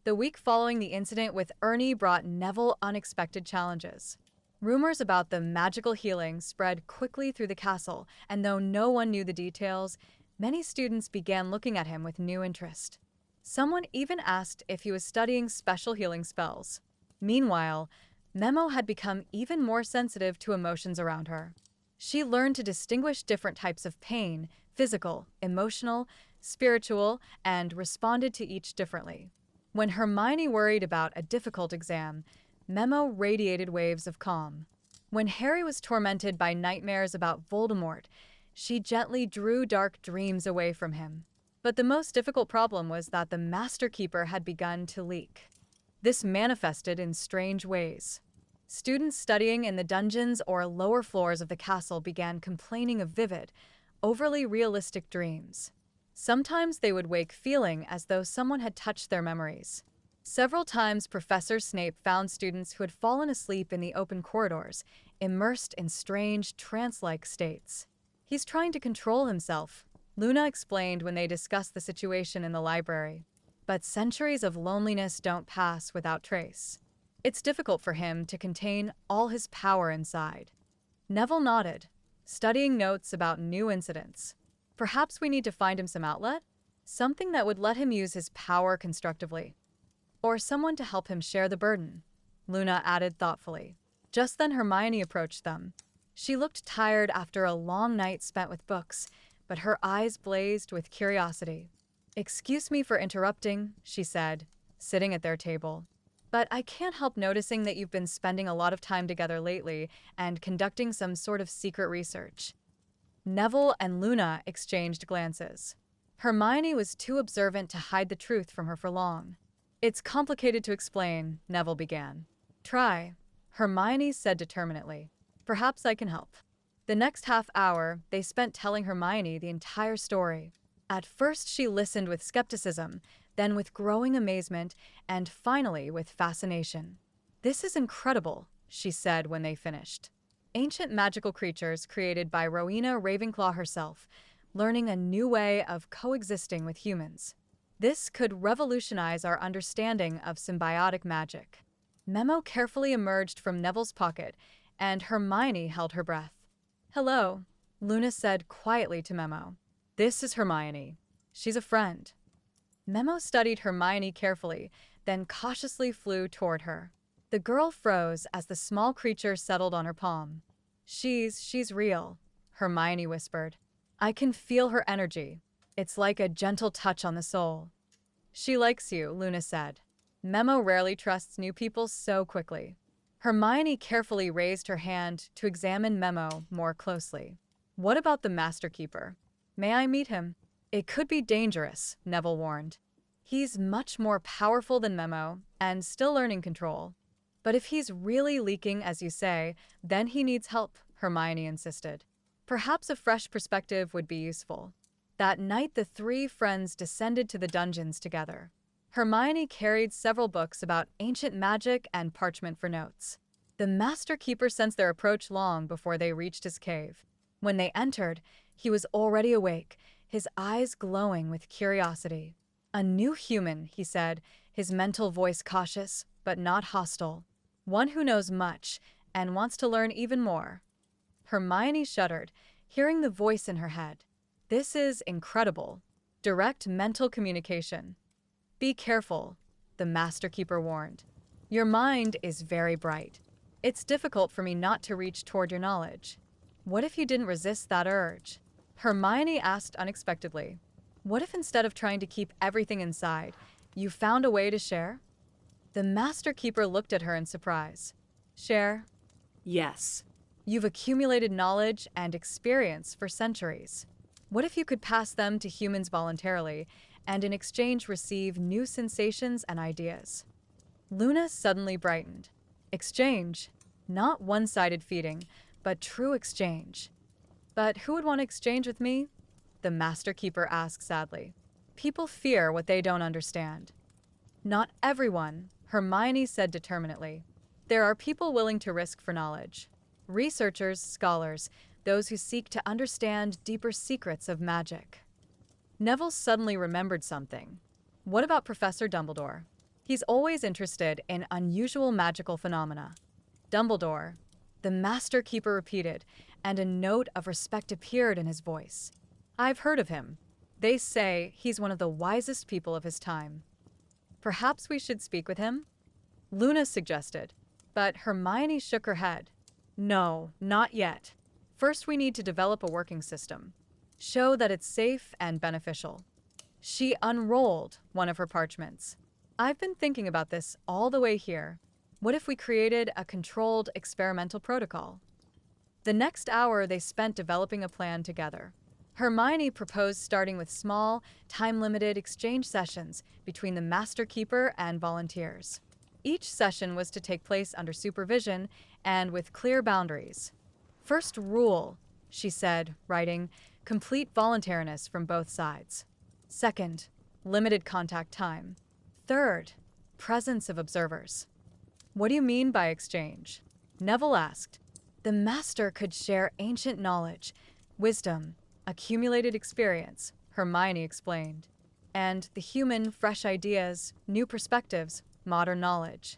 The week following the incident with Ernie brought Neville unexpected challenges. Rumors about the magical healing spread quickly through the castle, and though no one knew the details, many students began looking at him with new interest. Someone even asked if he was studying special healing spells. Meanwhile, Memo had become even more sensitive to emotions around her. She learned to distinguish different types of pain, physical, emotional, spiritual, and responded to each differently. When Hermione worried about a difficult exam, Memo radiated waves of calm. When Harry was tormented by nightmares about Voldemort, she gently drew dark dreams away from him. But the most difficult problem was that the Master Keeper had begun to leak. This manifested in strange ways. Students studying in the dungeons or lower floors of the castle began complaining of vivid, overly realistic dreams. Sometimes they would wake feeling as though someone had touched their memories. Several times, Professor Snape found students who had fallen asleep in the open corridors, immersed in strange, trance-like states. He's trying to control himself, Luna explained when they discussed the situation in the library. But centuries of loneliness don't pass without trace. It's difficult for him to contain all his power inside. Neville nodded, studying notes about new incidents. Perhaps we need to find him some outlet? Something that would let him use his power constructively. Or someone to help him share the burden, Luna added thoughtfully. Just then Hermione approached them. She looked tired after a long night spent with books, but her eyes blazed with curiosity. "Excuse me for interrupting," she said, sitting at their table. "But I can't help noticing that you've been spending a lot of time together lately and conducting some sort of secret research." Neville and Luna exchanged glances. Hermione was too observant to hide the truth from her for long. "It's complicated to explain," Neville began. "Try," Hermione said determinedly. "Perhaps I can help." The next half hour, they spent telling Hermione the entire story. At first, she listened with skepticism, then with growing amazement, and finally with fascination. "This is incredible," she said when they finished. Ancient magical creatures created by Rowena Ravenclaw herself, learning a new way of coexisting with humans. This could revolutionize our understanding of symbiotic magic. Memo carefully emerged from Neville's pocket, and Hermione held her breath. "Hello," Luna said quietly to Memo. "This is Hermione. She's a friend." Memo studied Hermione carefully, then cautiously flew toward her. The girl froze as the small creature settled on her palm. She's real," Hermione whispered. "I can feel her energy. It's like a gentle touch on the soul." "She likes you," Luna said. Memo rarely trusts new people so quickly. Hermione carefully raised her hand to examine Memo more closely. "What about the Master Keeper? May I meet him?" "It could be dangerous," Neville warned. "He's much more powerful than Memo and still learning control. But if he's really leaking, as you say, then he needs help," Hermione insisted. "Perhaps a fresh perspective would be useful." That night, the three friends descended to the dungeons together. Hermione carried several books about ancient magic and parchment for notes. The Master Keeper sensed their approach long before they reached his cave. When they entered, he was already awake, his eyes glowing with curiosity. "A new human," he said, his mental voice cautious, but not hostile. "One who knows much and wants to learn even more." Hermione shuddered, hearing the voice in her head. "This is incredible. Direct mental communication." "Be careful," the Master Keeper warned. "Your mind is very bright. It's difficult for me not to reach toward your knowledge." "What if you didn't resist that urge?" Hermione asked unexpectedly. "What if instead of trying to keep everything inside, you found a way to share?" The Master Keeper looked at her in surprise. "Share?" Yes. "You've accumulated knowledge and experience for centuries. What if you could pass them to humans voluntarily, and in exchange receive new sensations and ideas?" Luna suddenly brightened. "Exchange? Not one-sided feeding, but true exchange." "But who would want to exchange with me?" the Master Keeper asked sadly. "People fear what they don't understand." "Not everyone," Hermione said determinedly. "There are people willing to risk for knowledge. Researchers, scholars, those who seek to understand deeper secrets of magic." Neville suddenly remembered something. What about Professor Dumbledore? He's always interested in unusual magical phenomena. "Dumbledore," the Master Keeper repeated, and a note of respect appeared in his voice. "I've heard of him. They say he's one of the wisest people of his time." "Perhaps we should speak with him?" Luna suggested, but Hermione shook her head. "No, not yet. First, we need to develop a working system. Show that it's safe and beneficial." She unrolled one of her parchments. "I've been thinking about this all the way here. What if we created a controlled experimental protocol?" The next hour they spent developing a plan together. Hermione proposed starting with small, time-limited exchange sessions between the Master Keeper and volunteers. Each session was to take place under supervision and with clear boundaries. "First rule," she said, writing, "complete voluntariness from both sides. Second, limited contact time. Third, presence of observers." "What do you mean by exchange?" Neville asked. "The Master could share ancient knowledge, wisdom, accumulated experience," Hermione explained. "And the human, fresh ideas, new perspectives, modern knowledge."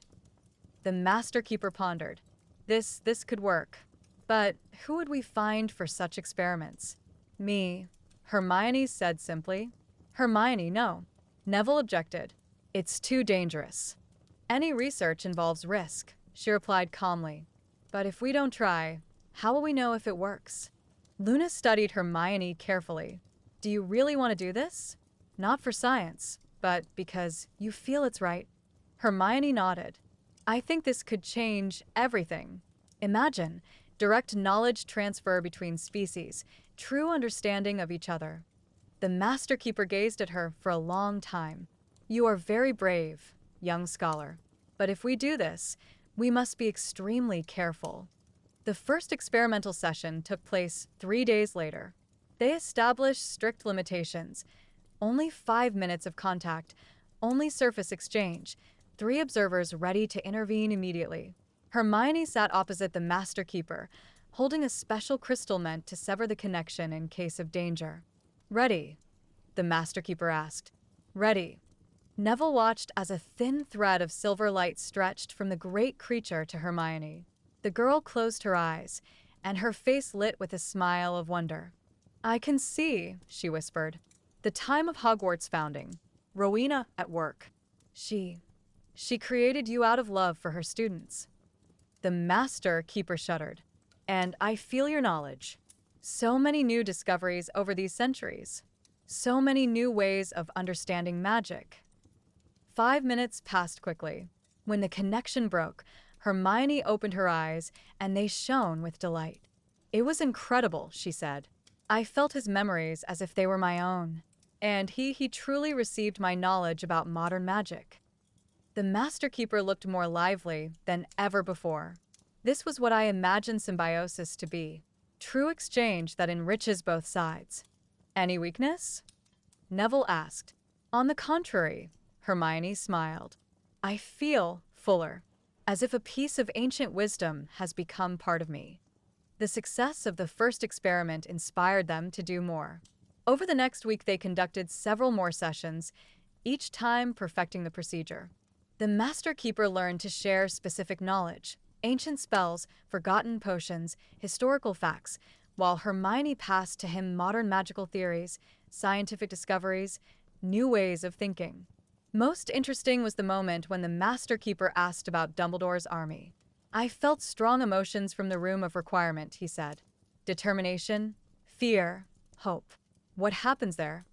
The Master Keeper pondered. This could work. But who would we find for such experiments? Me. Hermione said simply. Hermione, no. Neville objected. It's too dangerous. Any research involves risk, she replied calmly. But if we don't try, how will we know if it works? Luna studied Hermione carefully. Do you really want to do this? Not for science, but because you feel it's right. Hermione nodded. I think this could change everything. Imagine direct knowledge transfer between species, true understanding of each other. The Master Keeper gazed at her for a long time. You are very brave, young scholar. But if we do this, we must be extremely careful. The first experimental session took place 3 days later. They established strict limitations. Only 5 minutes of contact, only surface exchange, 3 observers ready to intervene immediately. Hermione sat opposite the Master Keeper, holding a special crystal meant to sever the connection in case of danger. Ready? The Master Keeper asked. Ready. Neville watched as a thin thread of silver light stretched from the great creature to Hermione. The girl closed her eyes, and her face lit with a smile of wonder. I can see, she whispered. The time of Hogwarts founding. Rowena at work. She created you out of love for her students. The Master Keeper shuddered. And I feel your knowledge. So many new discoveries over these centuries. So many new ways of understanding magic. 5 minutes passed quickly. When the connection broke, Hermione opened her eyes, and they shone with delight. It was incredible, she said. I felt his memories as if they were my own. And he truly received my knowledge about modern magic. The Master Keeper looked more lively than ever before. This was what I imagined symbiosis to be. True exchange that enriches both sides. Any weakness? Neville asked. On the contrary, Hermione smiled. I feel fuller, as if a piece of ancient wisdom has become part of me. The success of the first experiment inspired them to do more. Over the next week, they conducted several more sessions, each time perfecting the procedure. The Master Keeper learned to share specific knowledge, ancient spells, forgotten potions, historical facts, while Hermione passed to him modern magical theories, scientific discoveries, new ways of thinking. Most interesting was the moment when the Master Keeper asked about Dumbledore's army. I felt strong emotions from the room of requirement, he said. Determination, fear, hope. What happens there?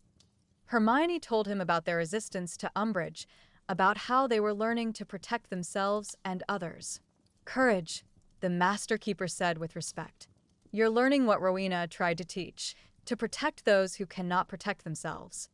Hermione told him about their resistance to Umbridge, about how they were learning to protect themselves and others. Courage, the Master Keeper said with respect. You're learning what Rowena tried to teach, to protect those who cannot protect themselves.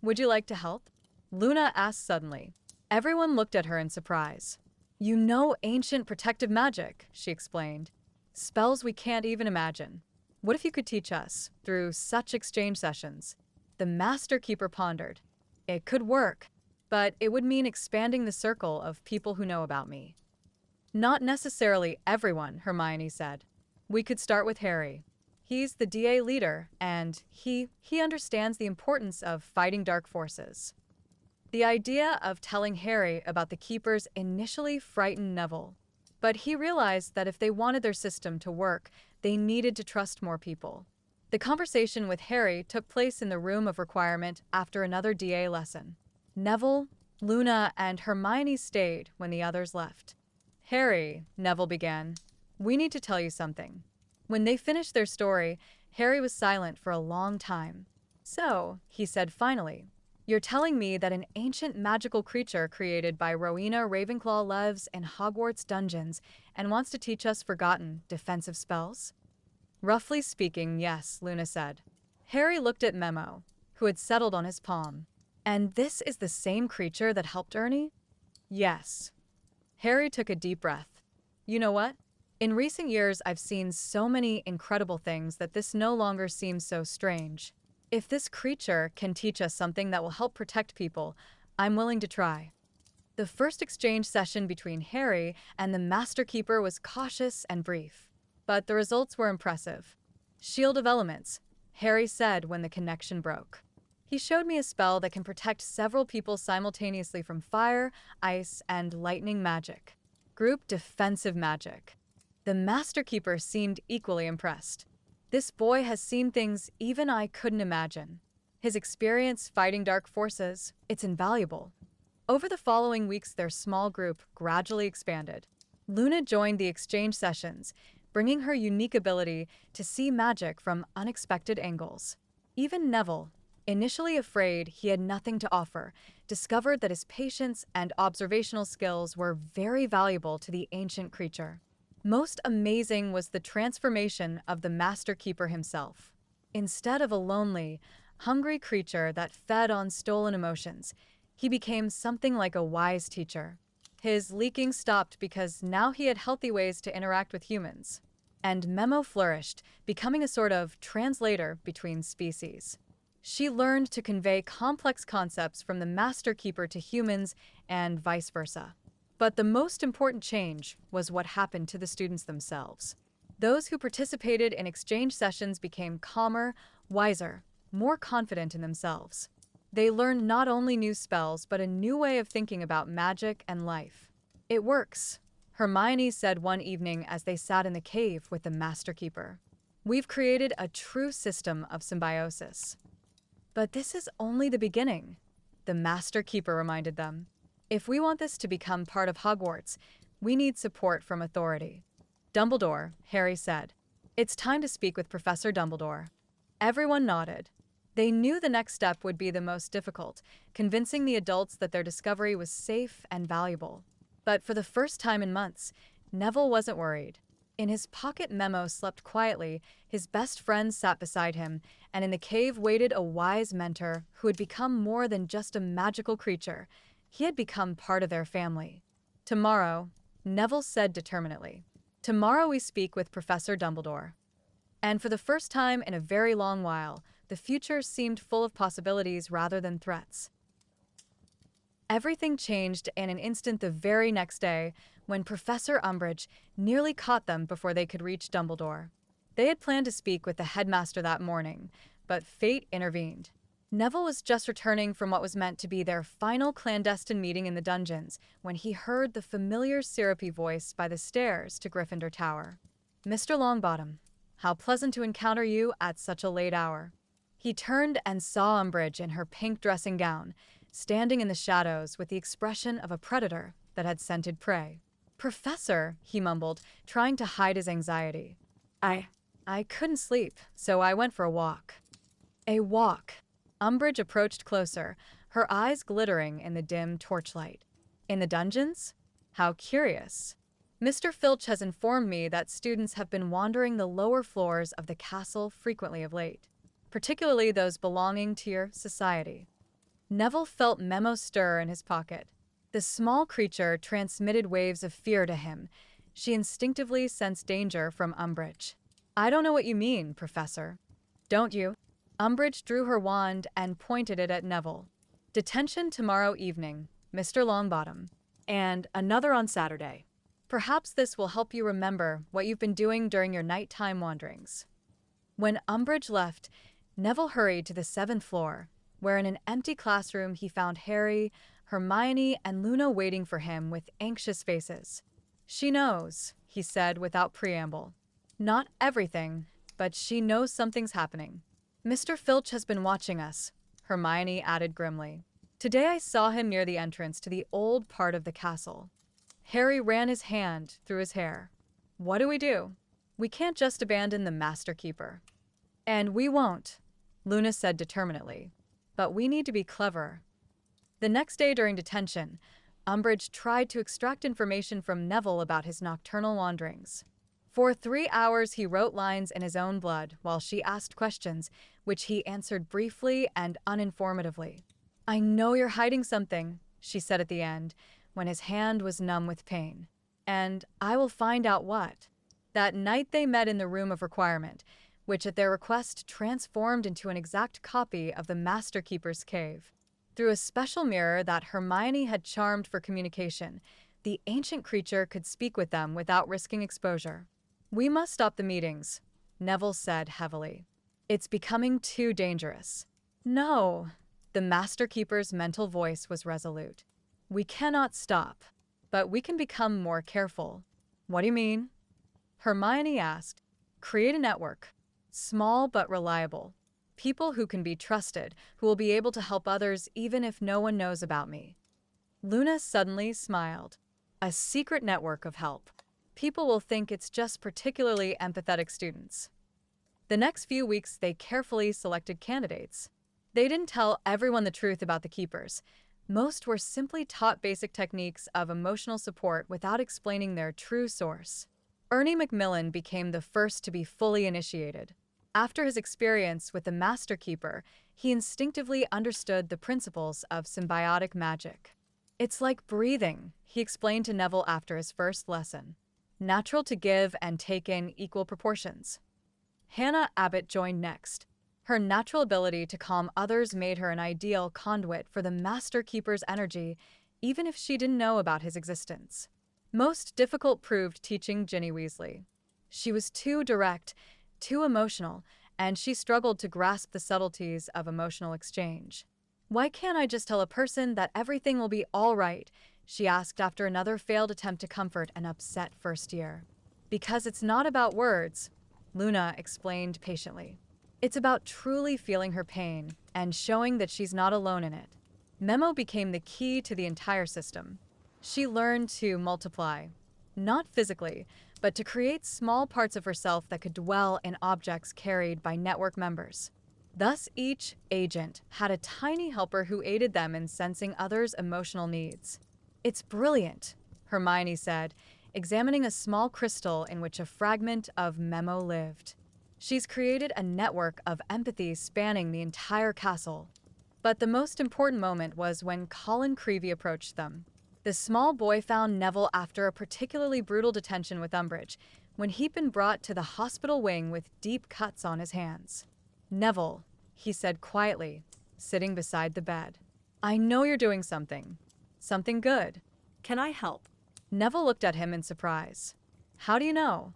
Would you like to help? Luna asked suddenly. Everyone looked at her in surprise. You know ancient protective magic, she explained. Spells we can't even imagine. What if you could teach us, through such exchange sessions? The Master Keeper pondered. It could work, but it would mean expanding the circle of people who know about me. Not necessarily everyone, Hermione said. We could start with Harry. He's the DA leader, and he understands the importance of fighting dark forces. The idea of telling Harry about the Keepers initially frightened Neville, but he realized that if they wanted their system to work, they needed to trust more people. The conversation with Harry took place in the room of requirement after another DA lesson. Neville, Luna, and Hermione stayed when the others left. Harry, Neville began, we need to tell you something. When they finished their story, Harry was silent for a long time. So, he said finally, you're telling me that an ancient magical creature created by Rowena Ravenclaw lives in Hogwarts dungeons and wants to teach us forgotten defensive spells? Roughly speaking, yes, Luna said. Harry looked at Memo, who had settled on his palm. And this is the same creature that helped Ernie? Yes. Harry took a deep breath. You know what? In recent years, I've seen so many incredible things that this no longer seems so strange. If this creature can teach us something that will help protect people, I'm willing to try. The first exchange session between Harry and the Master Keeper was cautious and brief, but the results were impressive. Shield of Elements, Harry said when the connection broke. He showed me a spell that can protect several people simultaneously from fire, ice, and lightning magic. Group defensive magic. The Master Keeper seemed equally impressed. This boy has seen things even I couldn't imagine. His experience fighting dark forces, it's invaluable. Over the following weeks, their small group gradually expanded. Luna joined the exchange sessions, bringing her unique ability to see magic from unexpected angles. Even Neville, initially afraid he had nothing to offer, discovered that his patience and observational skills were very valuable to the ancient creature. Most amazing was the transformation of the Master Keeper himself. Instead of a lonely, hungry creature that fed on stolen emotions, he became something like a wise teacher. His leaking stopped because now he had healthy ways to interact with humans. And Memo flourished, becoming a sort of translator between species. She learned to convey complex concepts from the Master Keeper to humans and vice versa. But the most important change was what happened to the students themselves. Those who participated in exchange sessions became calmer, wiser, more confident in themselves. They learned not only new spells, but a new way of thinking about magic and life. "It works," Hermione said one evening as they sat in the cave with the Master Keeper. "We've created a true system of symbiosis." "But this is only the beginning," the Master Keeper reminded them. "If we want this to become part of Hogwarts, we need support from authority." "Dumbledore," Harry said. "It's time to speak with Professor Dumbledore." Everyone nodded. They knew the next step would be the most difficult, convincing the adults that their discovery was safe and valuable. But for the first time in months, Neville wasn't worried. In his pocket Memo slept quietly, his best friend sat beside him, and in the cave waited a wise mentor who had become more than just a magical creature. He had become part of their family. "Tomorrow," Neville said determinedly. "Tomorrow we speak with Professor Dumbledore." And for the first time in a very long while, the future seemed full of possibilities rather than threats. Everything changed in an instant the very next day when Professor Umbridge nearly caught them before they could reach Dumbledore. They had planned to speak with the headmaster that morning, but fate intervened. Neville was just returning from what was meant to be their final clandestine meeting in the dungeons when he heard the familiar syrupy voice by the stairs to Gryffindor Tower. "Mr. Longbottom, how pleasant to encounter you at such a late hour." He turned and saw Umbridge in her pink dressing gown, standing in the shadows with the expression of a predator that had scented prey. "Professor," he mumbled, trying to hide his anxiety. I couldn't sleep, so I went for a walk." "A walk." Umbridge approached closer, her eyes glittering in the dim torchlight. "In the dungeons? How curious. Mr. Filch has informed me that students have been wandering the lower floors of the castle frequently of late, particularly those belonging to your society." Neville felt Memo stir in his pocket. The small creature transmitted waves of fear to him. She instinctively sensed danger from Umbridge. "I don't know what you mean, Professor." "Don't you?" Umbridge drew her wand and pointed it at Neville. "Detention tomorrow evening, Mr. Longbottom, and another on Saturday. Perhaps this will help you remember what you've been doing during your nighttime wanderings." When Umbridge left, Neville hurried to the 7th floor, where in an empty classroom he found Harry, Hermione, and Luna waiting for him with anxious faces. "She knows," he said without preamble. "Not everything, but she knows something's happening." "Mr. Filch has been watching us," Hermione added grimly. "Today I saw him near the entrance to the old part of the castle." Harry ran his hand through his hair. "What do we do? We can't just abandon the Master Keeper." "And we won't," Luna said determinedly. "But we need to be clever." The next day during detention, Umbridge tried to extract information from Neville about his nocturnal wanderings. For 3 hours he wrote lines in his own blood while she asked questions, which he answered briefly and uninformatively. "I know you're hiding something," she said at the end, when his hand was numb with pain. "And I will find out what." That night they met in the Room of Requirement, which at their request transformed into an exact copy of the Master Keeper's cave. Through a special mirror that Hermione had charmed for communication, the ancient creature could speak with them without risking exposure. "We must stop the meetings," Neville said heavily. "It's becoming too dangerous." "No," the Master Keeper's mental voice was resolute. "We cannot stop. but we can become more careful. What do you mean? Hermione asked. Create a network. Small but reliable. People who can be trusted, who will be able to help others even if no one knows about me. Luna suddenly smiled. A secret network of help. People will think it's just particularly empathetic students. The next few weeks, they carefully selected candidates. They didn't tell everyone the truth about the keepers. Most were simply taught basic techniques of emotional support without explaining their true source. Ernie Macmillan became the first to be fully initiated. After his experience with the Master Keeper, he instinctively understood the principles of symbiotic magic. It's like breathing, he explained to Neville after his first lesson. Natural to give and take in equal proportions. Hannah Abbott joined next. Her natural ability to calm others made her an ideal conduit for the Master Keeper's energy, even if she didn't know about his existence. Most difficult proved teaching Ginny Weasley. She was too direct, too emotional, and she struggled to grasp the subtleties of emotional exchange. Why can't I just tell a person that everything will be all right? She asked after another failed attempt to comfort an upset first year. Because it's not about words, Luna explained patiently. It's about truly feeling her pain and showing that she's not alone in it. Memo became the key to the entire system. She learned to multiply, not physically, but to create small parts of herself that could dwell in objects carried by network members. Thus, each agent had a tiny helper who aided them in sensing others' emotional needs. It's brilliant, Hermione said, examining a small crystal in which a fragment of Memo lived. She's created a network of empathy spanning the entire castle. But the most important moment was when Colin Creevey approached them. The small boy found Neville after a particularly brutal detention with Umbridge, when he'd been brought to the hospital wing with deep cuts on his hands. Neville, he said quietly, sitting beside the bed. I know you're doing something. Something good. Can I help? Neville looked at him in surprise. How do you know?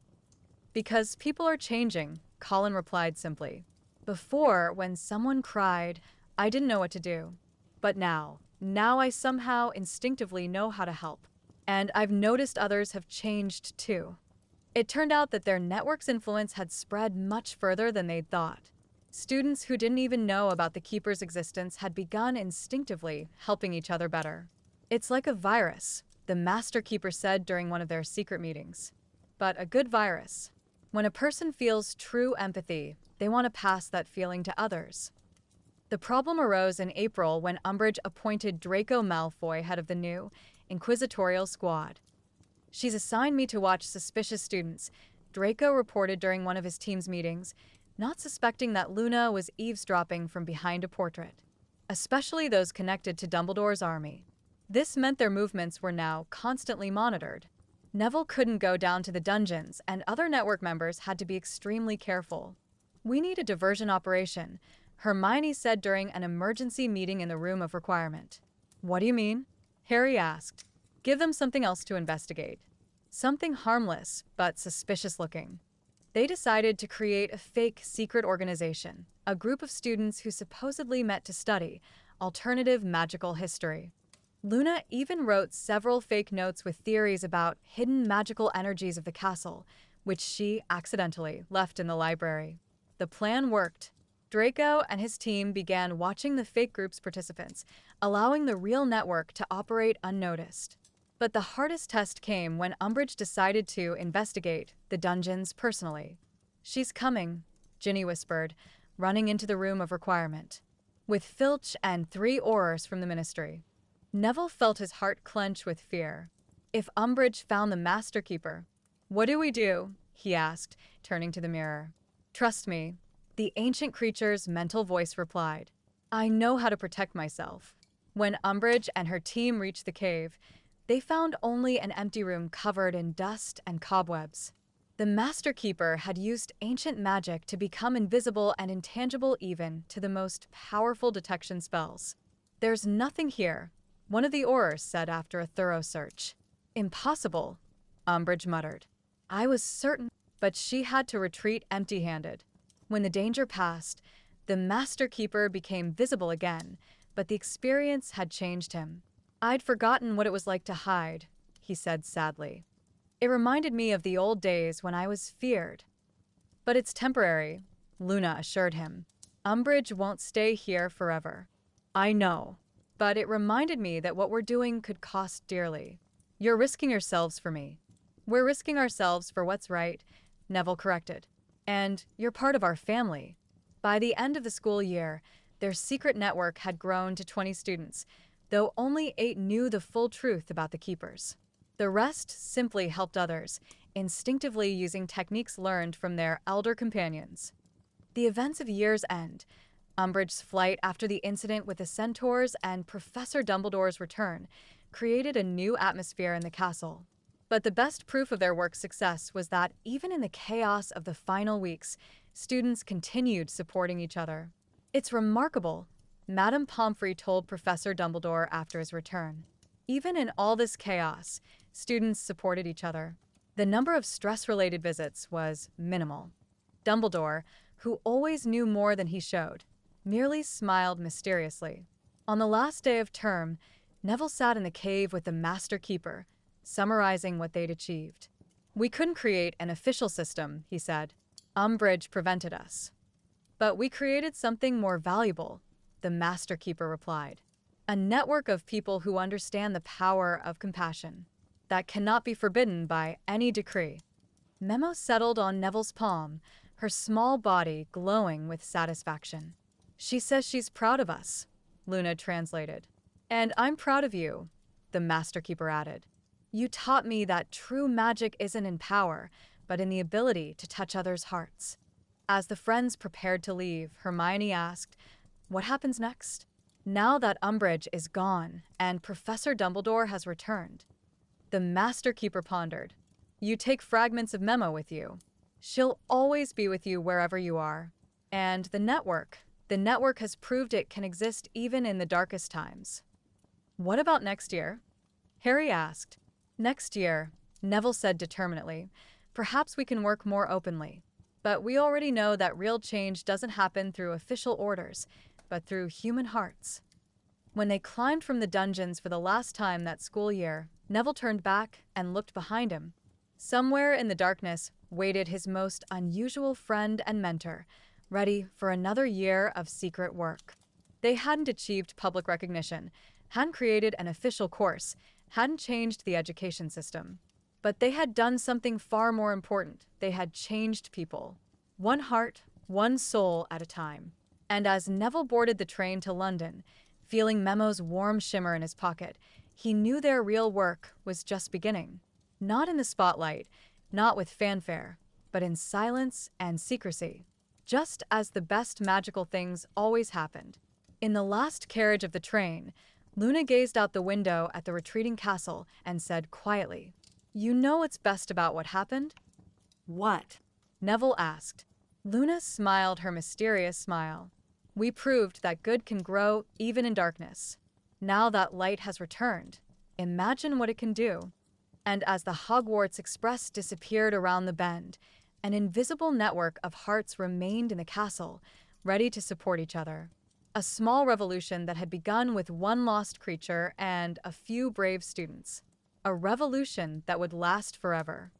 Because people are changing, Colin replied simply. Before, when someone cried, I didn't know what to do. But now I somehow instinctively know how to help. And I've noticed others have changed too. It turned out that their network's influence had spread much further than they'd thought. Students who didn't even know about the Keeper's existence had begun instinctively helping each other better. It's like a virus, the Master Keeper said during one of their secret meetings. But a good virus. When a person feels true empathy, they want to pass that feeling to others. The problem arose in April when Umbridge appointed Draco Malfoy head of the new Inquisitorial Squad. She's assigned me to watch suspicious students, Draco reported during one of his team's meetings, not suspecting that Luna was eavesdropping from behind a portrait, especially those connected to Dumbledore's army. This meant their movements were now constantly monitored. Neville couldn't go down to the dungeons, and other network members had to be extremely careful. We need a diversion operation, Hermione said during an emergency meeting in the Room of Requirement. What do you mean? Harry asked. Give them something else to investigate. Something harmless, but suspicious looking. They decided to create a fake secret organization, a group of students who supposedly met to study alternative magical history. Luna even wrote several fake notes with theories about hidden magical energies of the castle, which she accidentally left in the library. The plan worked. Draco and his team began watching the fake group's participants, allowing the real network to operate unnoticed. But the hardest test came when Umbridge decided to investigate the dungeons personally. She's coming, Ginny whispered, running into the Room of Requirement, with Filch and 3 Aurors from the Ministry. Neville felt his heart clench with fear. If Umbridge found the Master Keeper, what do we do? He asked, turning to the mirror. Trust me, the ancient creature's mental voice replied. I know how to protect myself. When Umbridge and her team reached the cave, they found only an empty room covered in dust and cobwebs. The Master Keeper had used ancient magic to become invisible and intangible even to the most powerful detection spells. There's nothing here, one of the Aurors said after a thorough search. Impossible, Umbridge muttered. I was certain, but she had to retreat empty-handed. When the danger passed, the Master Keeper became visible again, but the experience had changed him. I'd forgotten what it was like to hide, he said sadly. It reminded me of the old days when I was feared. But it's temporary, Luna assured him. Umbridge won't stay here forever. I know, but it reminded me that what we're doing could cost dearly. You're risking yourselves for me. We're risking ourselves for what's right, Neville corrected. And you're part of our family. By the end of the school year, their secret network had grown to 20 students, though only 8 knew the full truth about the Keepers. The rest simply helped others, instinctively using techniques learned from their elder companions. The events of year's end, Umbridge's flight after the incident with the Centaurs and Professor Dumbledore's return, created a new atmosphere in the castle. But the best proof of their work's success was that even in the chaos of the final weeks, students continued supporting each other. It's remarkable, Madame Pomfrey told Professor Dumbledore after his return. Even in all this chaos, students supported each other. The number of stress-related visits was minimal. Dumbledore, who always knew more than he showed, merely smiled mysteriously. On the last day of term, Neville sat in the cave with the Master Keeper, summarizing what they'd achieved. We couldn't create an official system, he said. Umbridge prevented us. But we created something more valuable, the Master Keeper replied. A network of people who understand the power of compassion that cannot be forbidden by any decree. Memo settled on Neville's palm, her small body glowing with satisfaction. She says she's proud of us, Luna translated. And I'm proud of you, the Master Keeper added. You taught me that true magic isn't in power, but in the ability to touch others' hearts. As the friends prepared to leave, Hermione asked, "What happens next?" Now that Umbridge is gone and Professor Dumbledore has returned, the Master Keeper pondered. You take fragments of Memo with you. She'll always be with you wherever you are. And the network has proved it can exist even in the darkest times. What about next year? Harry asked. Next year, Neville said determinedly, perhaps we can work more openly. But we already know that real change doesn't happen through official orders, but through human hearts. When they climbed from the dungeons for the last time that school year, Neville turned back and looked behind him. Somewhere in the darkness waited his most unusual friend and mentor, ready for another year of secret work. They hadn't achieved public recognition, hadn't created an official course, hadn't changed the education system. But they had done something far more important. They had changed people. One heart, one soul at a time. And as Neville boarded the train to London, feeling Memo's warm shimmer in his pocket, he knew their real work was just beginning. Not in the spotlight, not with fanfare, but in silence and secrecy. Just as the best magical things always happened. In the last carriage of the train, Luna gazed out the window at the retreating castle and said quietly, "You know what's best about what happened?" What? Neville asked. Luna smiled her mysterious smile. We proved that good can grow even in darkness. Now that light has returned, imagine what it can do. And as the Hogwarts Express disappeared around the bend, an invisible network of hearts remained in the castle, ready to support each other. A small revolution that had begun with one lost creature and a few brave students. A revolution that would last forever.